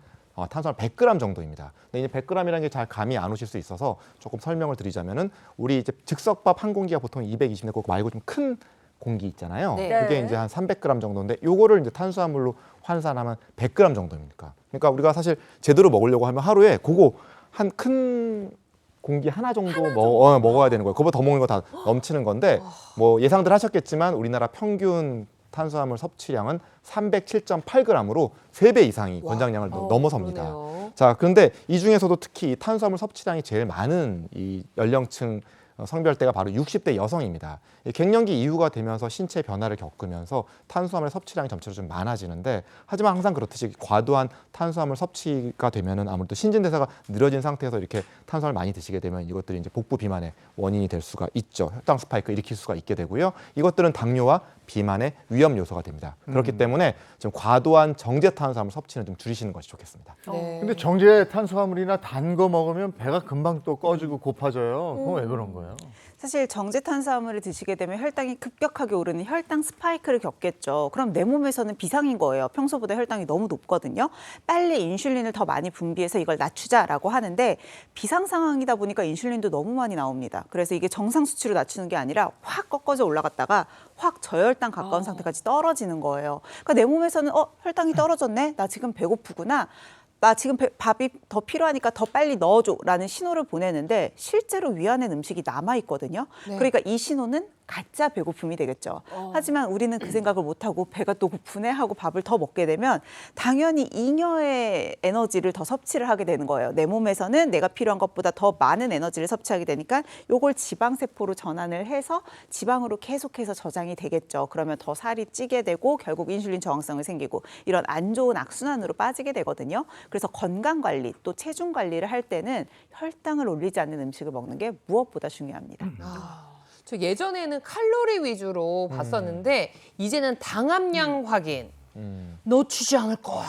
탄수화물 100g 정도입니다. 근데 이제 100g이라는 게 잘 감이 안 오실 수 있어서 조금 설명을 드리자면은 우리 이제 즉석밥 한 공기가 보통 220인데 그거 말고 좀 큰 공기 있잖아요. 네. 그게 이제 한 300g 정도인데 요거를 이제 탄수화물로 환산하면 100g 정도입니까? 그러니까 우리가 사실 제대로 먹으려고 하면 하루에 그거 한 큰 공기 하나 정도 먹어야 되는 거예요. 그거보다 더 먹는 거 다 넘치는 건데 뭐 예상들 하셨겠지만 우리나라 평균 탄수화물 섭취량은 307.8g으로 3배 이상이 권장량을 넘어섭니다. 그러네요. 자, 그런데 이 중에서도 특히 탄수화물 섭취량이 제일 많은 이 연령층 성별대가 바로 60대 여성입니다. 이 갱년기 이후가 되면서 신체 변화를 겪으면서 탄수화물의 섭취량이 점차로 좀 많아지는데 하지만 항상 그렇듯이 과도한 탄수화물 섭취가 되면은 아무래도 신진대사가 느려진 상태에서 이렇게 탄수화물 많이 드시게 되면 이것들이 이제 복부 비만의 원인이 될 수가 있죠. 혈당 스파이크 일으킬 수가 있게 되고요. 이것들은 당뇨와 비만의 위험 요소가 됩니다. 그렇기 때문에 좀 과도한 정제 탄수화물 섭취는 좀 줄이시는 것이 좋겠습니다. 네. 근데 정제 탄수화물이나 단 거 먹으면 배가 금방 또 꺼지고 고파져요. 그건 왜 그런 거예요? 사실 정제 탄수화물을 드시게 되면 혈당이 급격하게 오르는 혈당 스파이크를 겪겠죠. 그럼 내 몸에서는 비상인 거예요. 평소보다 혈당이 너무 높거든요. 빨리 인슐린을 더 많이 분비해서 이걸 낮추자라고 하는데 비상 상황이다 보니까 인슐린도 너무 많이 나옵니다. 그래서 이게 정상 수치로 낮추는 게 아니라 확 꺾어져 올라갔다가 확 저혈당 가까운 상태까지 떨어지는 거예요. 그러니까 내 몸에서는 혈당이 떨어졌네. 나 지금 배고프구나. 나 지금 밥이 더 필요하니까 더 빨리 넣어줘라는 신호를 보내는데 실제로 위 안에 음식이 남아있거든요. 네. 그러니까 이 신호는 가짜 배고픔이 되겠죠. 하지만 우리는 그 생각을 못하고 배가 또 고프네 하고 밥을 더 먹게 되면 당연히 잉여의 에너지를 더 섭취를 하게 되는 거예요. 내 몸에서는 내가 필요한 것보다 더 많은 에너지를 섭취하게 되니까 요걸 지방세포로 전환을 해서 지방으로 계속해서 저장이 되겠죠. 그러면 더 살이 찌게 되고 결국 인슐린 저항성이 생기고 이런 안 좋은 악순환으로 빠지게 되거든요. 그래서 건강관리 또 체중 관리를 할 때는 혈당을 올리지 않는 음식을 먹는 게 무엇보다 중요합니다. 저 예전에는 칼로리 위주로 봤었는데 이제는 당 함량 확인. 놓치지 않을 거야.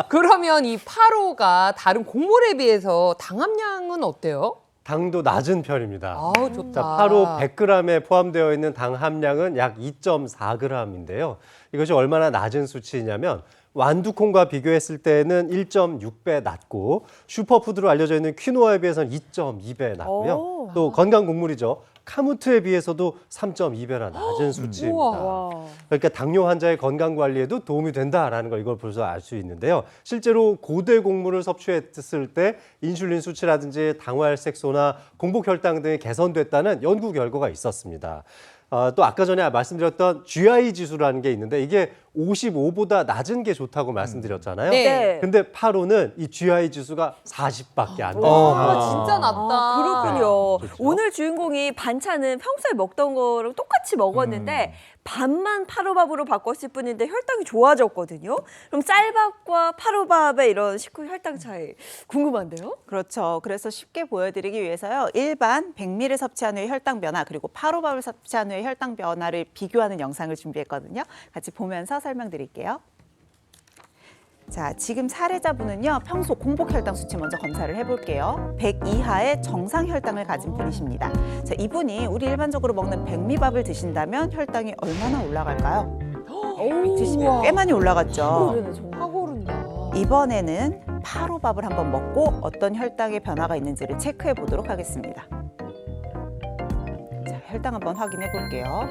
그러면 이 8호가 다른 곡물에 비해서 당 함량은 어때요? 당도 낮은 편입니다. 아우 좋다. 자, 8호 100g에 포함되어 있는 당 함량은 약 2.4g인데요. 이것이 얼마나 낮은 수치냐면 완두콩과 비교했을 때는 1.6배 낮고 슈퍼푸드로 알려져 있는 퀴노아에 비해서는 2.2배 낮고요. 또 건강 곡물이죠. 카무트에 비해서도 3.2배나 낮은 수치입니다. 그러니까 당뇨 환자의 건강 관리에도 도움이 된다라는 걸 이걸 벌써 알 수 있는데요. 실제로 고대 곡물을 섭취했을 때 인슐린 수치라든지 당활색소나 공복혈당 등이 개선됐다는 연구 결과가 있었습니다. 또 아까 전에 말씀드렸던 GI 지수라는 게 있는데 이게 55보다 낮은 게 좋다고 말씀드렸잖아요. 네. 근데 8호는 이 GI 지수가 40밖에 안 돼요. 진짜 낮다. 그렇군요. 그렇죠. 오늘 주인공이 반찬은 평소에 먹던 거랑 똑같이 먹었는데 밥만 파로밥으로 바꿨을 뿐인데 혈당이 좋아졌거든요. 그럼 쌀밥과 파로밥의 이런 식후 혈당 차이 궁금한데요? 그렇죠. 그래서 쉽게 보여드리기 위해서요. 일반 100ml 섭취한 후에 혈당 변화 그리고 파로밥을 섭취한 후에 혈당 변화를 비교하는 영상을 준비했거든요. 같이 보면서 설명드릴게요. 자, 지금 사례자분은요. 평소 공복 혈당 수치 먼저 검사를 해볼게요. 100 이하의 정상 혈당을 가진 분이십니다. 자, 이분이 우리 일반적으로 먹는 백미밥을 드신다면 혈당이 얼마나 올라갈까요? 드시면 꽤 많이 올라갔죠. 확 오른다. 이번에는 파로밥을 한번 먹고 어떤 혈당의 변화가 있는지를 체크해 보도록 하겠습니다. 자, 혈당 한번 확인해 볼게요.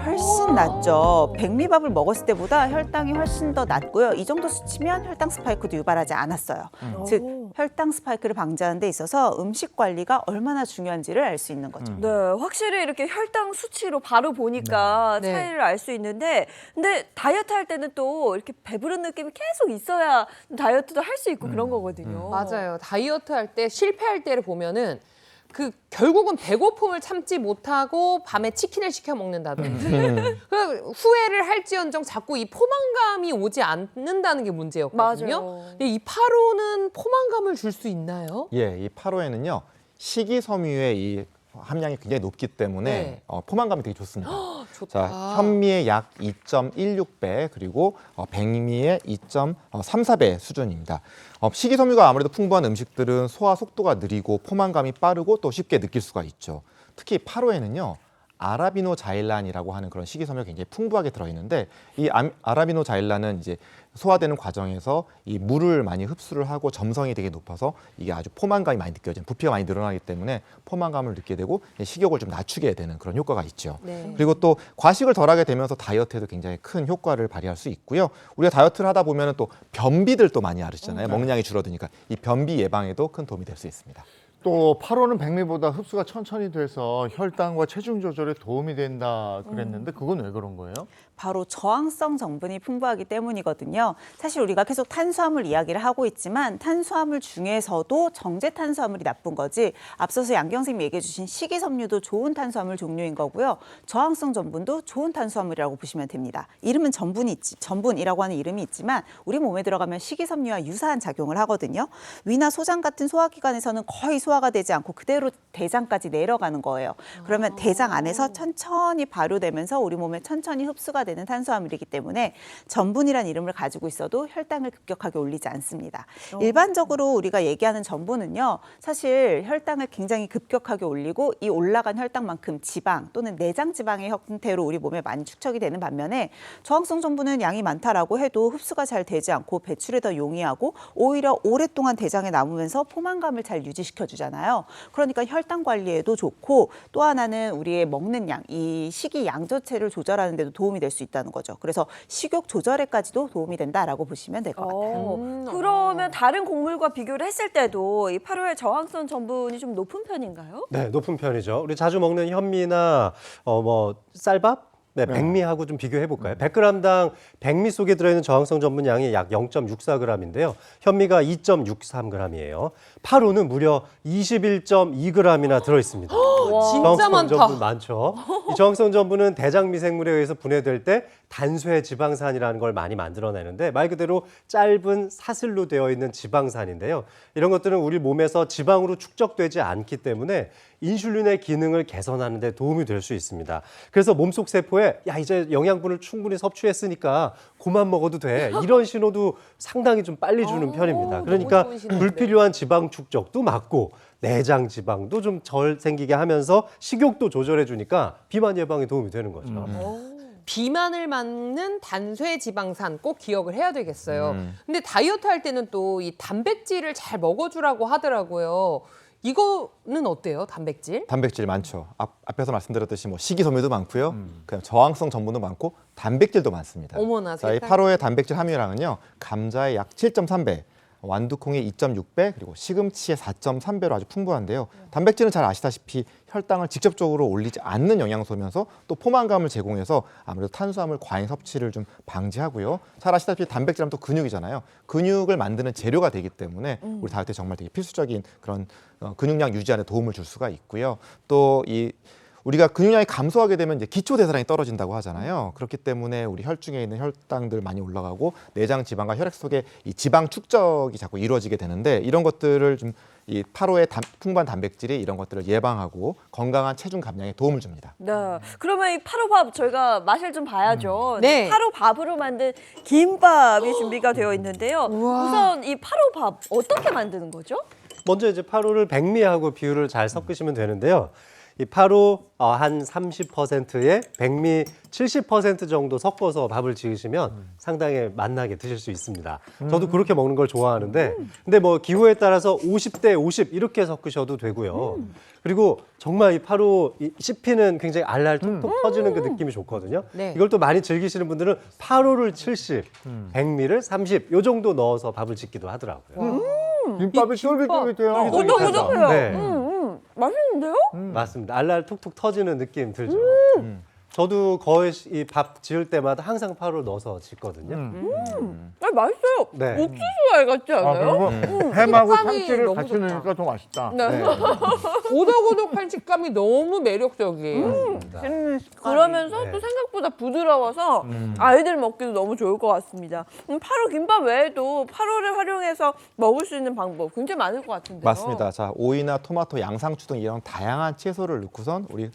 훨씬 낮죠. 백미밥을 먹었을 때보다 혈당이 훨씬 더 낮고요. 이 정도 수치면 혈당 스파이크도 유발하지 않았어요. 즉 혈당 스파이크를 방지하는 데 있어서 음식 관리가 얼마나 중요한지를 알 수 있는 거죠. 네, 확실히 이렇게 혈당 수치로 바로 보니까 네. 차이를 알 수 있는데, 근데 다이어트 할 때는 또 이렇게 배부른 느낌이 계속 있어야 다이어트도 할 수 있고 그런 거거든요. 맞아요. 다이어트 할 때 실패할 때를 보면은 그 결국은 배고픔을 참지 못하고 밤에 치킨을 시켜 먹는다든지 그 후회를 할지언정 자꾸 이 포만감이 오지 않는다는 게 문제였거든요. 맞아요. 근데 이 8호는 포만감을 줄 수 있나요? 예, 이 8호에는요 식이섬유의 이 함량이 굉장히 높기 때문에 네. 포만감이 되게 좋습니다. 좋다. 자, 현미의 약 2.16배 그리고 백미의 2.34배 수준입니다. 식이섬유가 아무래도 풍부한 음식들은 소화 속도가 느리고 포만감이 빠르고 또 쉽게 느낄 수가 있죠. 특히 8호에는요. 아라비노자일란이라고 하는 그런 식이섬유가 굉장히 풍부하게 들어있는데 이 아라비노자일란은 이제 소화되는 과정에서 이 물을 많이 흡수를 하고 점성이 되게 높아서 이게 아주 포만감이 많이 느껴지는 부피가 많이 늘어나기 때문에 포만감을 느끼게 되고 식욕을 좀 낮추게 되는 그런 효과가 있죠. 네. 그리고 또 과식을 덜하게 되면서 다이어트에도 굉장히 큰 효과를 발휘할 수 있고요. 우리가 다이어트를 하다 보면 또 변비들 또 많이 앓으시잖아요. 먹는 양이 줄어드니까 이 변비 예방에도 큰 도움이 될 수 있습니다. 또 8호는 백미보다 흡수가 천천히 돼서 혈당과 체중 조절에 도움이 된다 그랬는데 그건 왜 그런 거예요? 바로 저항성 전분이 풍부하기 때문이거든요. 사실 우리가 계속 탄수화물 이야기를 하고 있지만 탄수화물 중에서도 정제 탄수화물이 나쁜 거지 앞서서 양경 선생님이 얘기해 주신 식이섬유도 좋은 탄수화물 종류인 거고요. 저항성 전분도 좋은 탄수화물이라고 보시면 됩니다. 이름은 전분이라고 하는 이름이 있지만 우리 몸에 들어가면 식이섬유와 유사한 작용을 하거든요. 위나 소장 같은 소화기관에서는 거의 소화가 되지 않고 그대로 대장까지 내려가는 거예요. 그러면 대장 안에서 천천히 발효되면서 우리 몸에 천천히 흡수가 되는 탄수화물이기 때문에 전분이라는 이름을 가지고 있어도 혈당을 급격하게 올리지 않습니다. 일반적으로 우리가 얘기하는 전분은요. 사실 혈당을 굉장히 급격하게 올리고 이 올라간 혈당만큼 지방 또는 내장 지방의 형태로 우리 몸에 많이 축적이 되는 반면에 저항성 전분은 양이 많다라고 해도 흡수가 잘 되지 않고 배출에 더 용이하고 오히려 오랫동안 대장에 남으면서 포만감을 잘 유지시켜 주잖아요. 그러니까 혈당 관리에도 좋고 또 하나는 우리의 먹는 양, 이 식이 양 자체를 조절하는 데도 도움이 될 수 있다는 거죠. 그래서 식욕 조절에까지도 도움이 된다라고 보시면 될 것 같아요. 그러면 다른 곡물과 비교를 했을 때도 이 8호의 저항성 전분이 좀 높은 편인가요? 네, 높은 편이죠. 우리 자주 먹는 현미나 쌀밥, 네, 백미하고 좀 비교해 볼까요? 100g당 백미 속에 들어있는 저항성 전분 양이 약 0.64g인데요. 현미가 2.63g이에요. 8호는 무려 21.2g이나 들어 있습니다. 진짜 저항성 많다. 전분 많죠. 이 저항성 전분은 대장 미생물에 의해서 분해될 때 단수의 지방산이라는 걸 많이 만들어내는데 말 그대로 짧은 사슬로 되어 있는 지방산인데요. 이런 것들은 우리 몸에서 지방으로 축적되지 않기 때문에 인슐린의 기능을 개선하는 데 도움이 될 수 있습니다. 그래서 몸속 세포에 야 이제 영양분을 충분히 섭취했으니까 그만 먹어도 돼. 이런 신호도 상당히 좀 빨리 주는 편입니다. 그러니까 너무 좋은 신호인데. 불필요한 지방 축적도 막고 내장 지방도 좀 덜 생기게 하면서 식욕도 조절해 주니까 비만 예방에 도움이 되는 거죠. 비만을 막는 단쇄 지방산 꼭 기억을 해야 되겠어요. 근데 다이어트 할 때는 또 이 단백질을 잘 먹어주라고 하더라고요. 이거는 어때요, 단백질? 단백질 많죠. 앞에서 말씀드렸듯이 뭐 식이섬유도 많고요. 그냥 저항성 전분도 많고 단백질도 많습니다. 어머나, 자, 이 세상에. 8호의 단백질 함유량은요. 감자의 약 7.3배, 완두콩의 2.6배, 그리고 시금치의 4.3배로 아주 풍부한데요. 단백질은 잘 아시다시피 혈당을 직접적으로 올리지 않는 영양소면서 또 포만감을 제공해서 아무래도 탄수화물 과잉 섭취를 좀 방지하고요. 잘 아시다시피 단백질하면 또 근육이잖아요. 근육을 만드는 재료가 되기 때문에 우리 다이어트에 정말 되게 필수적인 그런 근육량 유지하는 데 도움을 줄 수가 있고요. 또 우리가 근육량이 감소하게 되면 이제 기초 대사량이 떨어진다고 하잖아요. 그렇기 때문에 우리 혈중에 있는 혈당들 많이 올라가고 내장 지방과 혈액 속에 이 지방 축적이 자꾸 이루어지게 되는데 이런 것들을 좀 이 8호의 풍부한 단백질이 이런 것들을 예방하고 건강한 체중 감량에 도움을 줍니다. 네. 그러면 이 8호 밥 저희가 맛을 좀 봐야죠. 네. 8호 밥으로 만든 김밥이 준비가 되어 있는데요. 우선 이 8호 밥 어떻게 만드는 거죠? 먼저 이제 8호를 백미하고 비율을 잘 섞으시면 되는데요. 이 8호 한 30%에 백미 70% 정도 섞어서 밥을 지으시면 상당히 맛나게 드실 수 있습니다. 저도 그렇게 먹는 걸 좋아하는데 근데 뭐 기호에 따라서 50대 50 이렇게 섞으셔도 되고요. 그리고 정말 이 8호 씹히는 굉장히 알알 톡톡 터지는 그 느낌이 좋거든요. 네. 이걸 또 많이 즐기시는 분들은 8호를 70, 백미를 30 요 정도 넣어서 밥을 짓기도 하더라고요. 김밥이 쫄깃쫄깃해요. 오독오독해요. 네. 맛있는데요? 맞습니다. 알알 톡톡 터지는 느낌 들죠. 저도 거의 이 밥 지을 때마다 항상 8호를 넣어서 짓거든요. 맛있어요. 네. 옥수수알 같지 않아요? 그리고 햄하고 식감이 참치를 너무 같이 좋다. 넣으니까 더 맛있다. 네. 오독오독한 식감이 너무 매력적이에요. 그러면서 네. 또 생각보다 부드러워서 아이들 먹기도 너무 좋을 것 같습니다. 8호 김밥 외에도 8호를 활용해서 먹을 수 있는 방법 굉장히 많을 것 같은데요. 맞습니다. 자, 오이나 토마토, 양상추 등 이런 다양한 채소를 넣고선 우리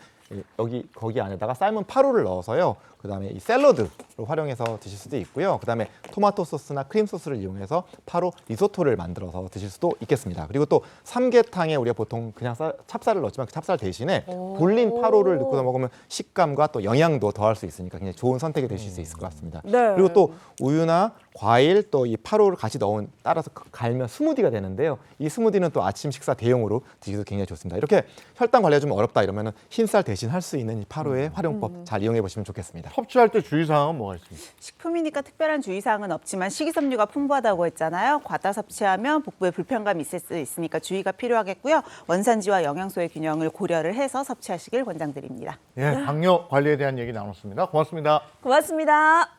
거기 안에다가 삶은 8호를 넣어서요. 그다음에 이 샐러드로 활용해서 드실 수도 있고요. 그다음에 토마토 소스나 크림 소스를 이용해서 8호 리소토를 만들어서 드실 수도 있겠습니다. 그리고 또 삼계탕에 우리가 보통 그냥 찹쌀을 넣지만 그 찹쌀 대신에 불린 8호를 넣고서 먹으면 식감과 또 영양도 더할 수 있으니까 굉장히 좋은 선택이 되실 수 있을 것 같습니다. 네. 그리고 또 우유나 과일 또 이 8호를 같이 넣은 따라서 갈면 스무디가 되는데요. 이 스무디는 또 아침 식사 대용으로 드시기도 굉장히 좋습니다. 이렇게 혈당 관리가 좀 어렵다 이러면은 흰쌀 대신 할 수 있는 이 8호의 활용법 잘 이용해 보시면 좋겠습니다. 섭취할 때 주의사항은 뭐가 있습니까? 식품이니까 특별한 주의사항은 없지만 식이섬유가 풍부하다고 했잖아요. 과다 섭취하면 복부에 불편감이 있을 수 있으니까 주의가 필요하겠고요. 원산지와 영양소의 균형을 고려를 해서 섭취하시길 권장드립니다. 예, 당뇨 관리에 대한 얘기 나눴습니다. 고맙습니다. 고맙습니다.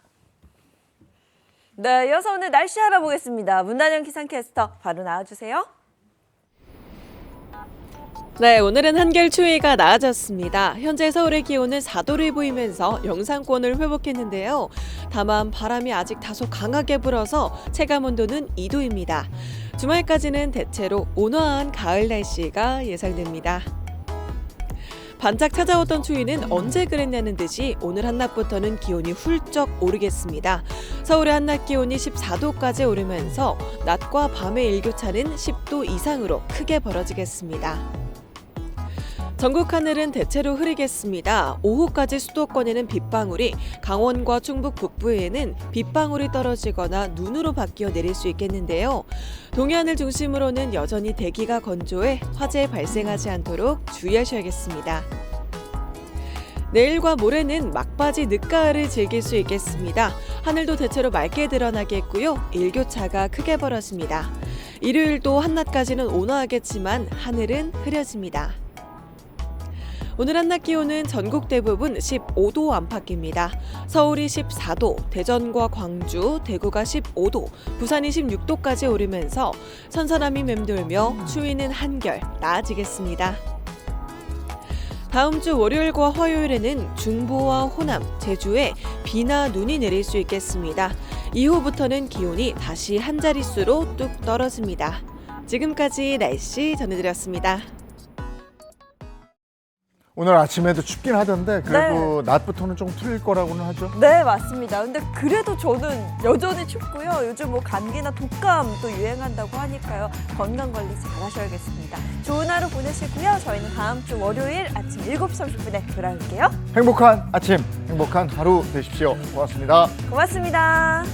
네, 이어서 오늘 날씨 알아보겠습니다. 문단영 기상캐스터 바로 나와주세요. 네, 오늘은 한결 추위가 나아졌습니다. 현재 서울의 기온은 4도를 보이면서 영상권을 회복했는데요. 다만 바람이 아직 다소 강하게 불어서 체감 온도는 2도입니다. 주말까지는 대체로 온화한 가을 날씨가 예상됩니다. 반짝 찾아왔던 추위는 언제 그랬냐는 듯이 오늘 한낮부터는 기온이 훌쩍 오르겠습니다. 서울의 한낮 기온이 14도까지 오르면서 낮과 밤의 일교차는 10도 이상으로 크게 벌어지겠습니다. 전국 하늘은 대체로 흐리겠습니다. 오후까지 수도권에는 빗방울이, 강원과 충북 북부에는 빗방울이 떨어지거나 눈으로 바뀌어 내릴 수 있겠는데요. 동해안을 중심으로는 여전히 대기가 건조해 화재 발생하지 않도록 주의하셔야겠습니다. 내일과 모레는 막바지 늦가을을 즐길 수 있겠습니다. 하늘도 대체로 맑게 드러나겠고요. 일교차가 크게 벌어집니다. 일요일도 한낮까지는 온화하겠지만 하늘은 흐려집니다. 오늘 한낮 기온은 전국 대부분 15도 안팎입니다. 서울이 14도, 대전과 광주, 대구가 15도, 부산이 16도까지 오르면서 선선함이 맴돌며 추위는 한결 나아지겠습니다. 다음 주 월요일과 화요일에는 중부와 호남, 제주에 비나 눈이 내릴 수 있겠습니다. 이후부터는 기온이 다시 한 자릿수로 뚝 떨어집니다. 지금까지 날씨 전해드렸습니다. 오늘 아침에도 춥긴 하던데 그래도 낮부터는 좀 틀릴 거라고는 하죠. 네, 맞습니다. 근데 그래도 저는 여전히 춥고요. 요즘 뭐 감기나 독감 또 유행한다고 하니까요. 건강관리 잘 하셔야겠습니다. 좋은 하루 보내시고요. 저희는 다음 주 월요일 아침 7시 30분에 돌아올게요. 행복한 아침, 행복한 하루 되십시오. 고맙습니다. 고맙습니다.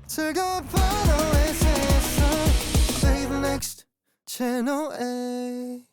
즐거운 밤의 세상 Play the next channel A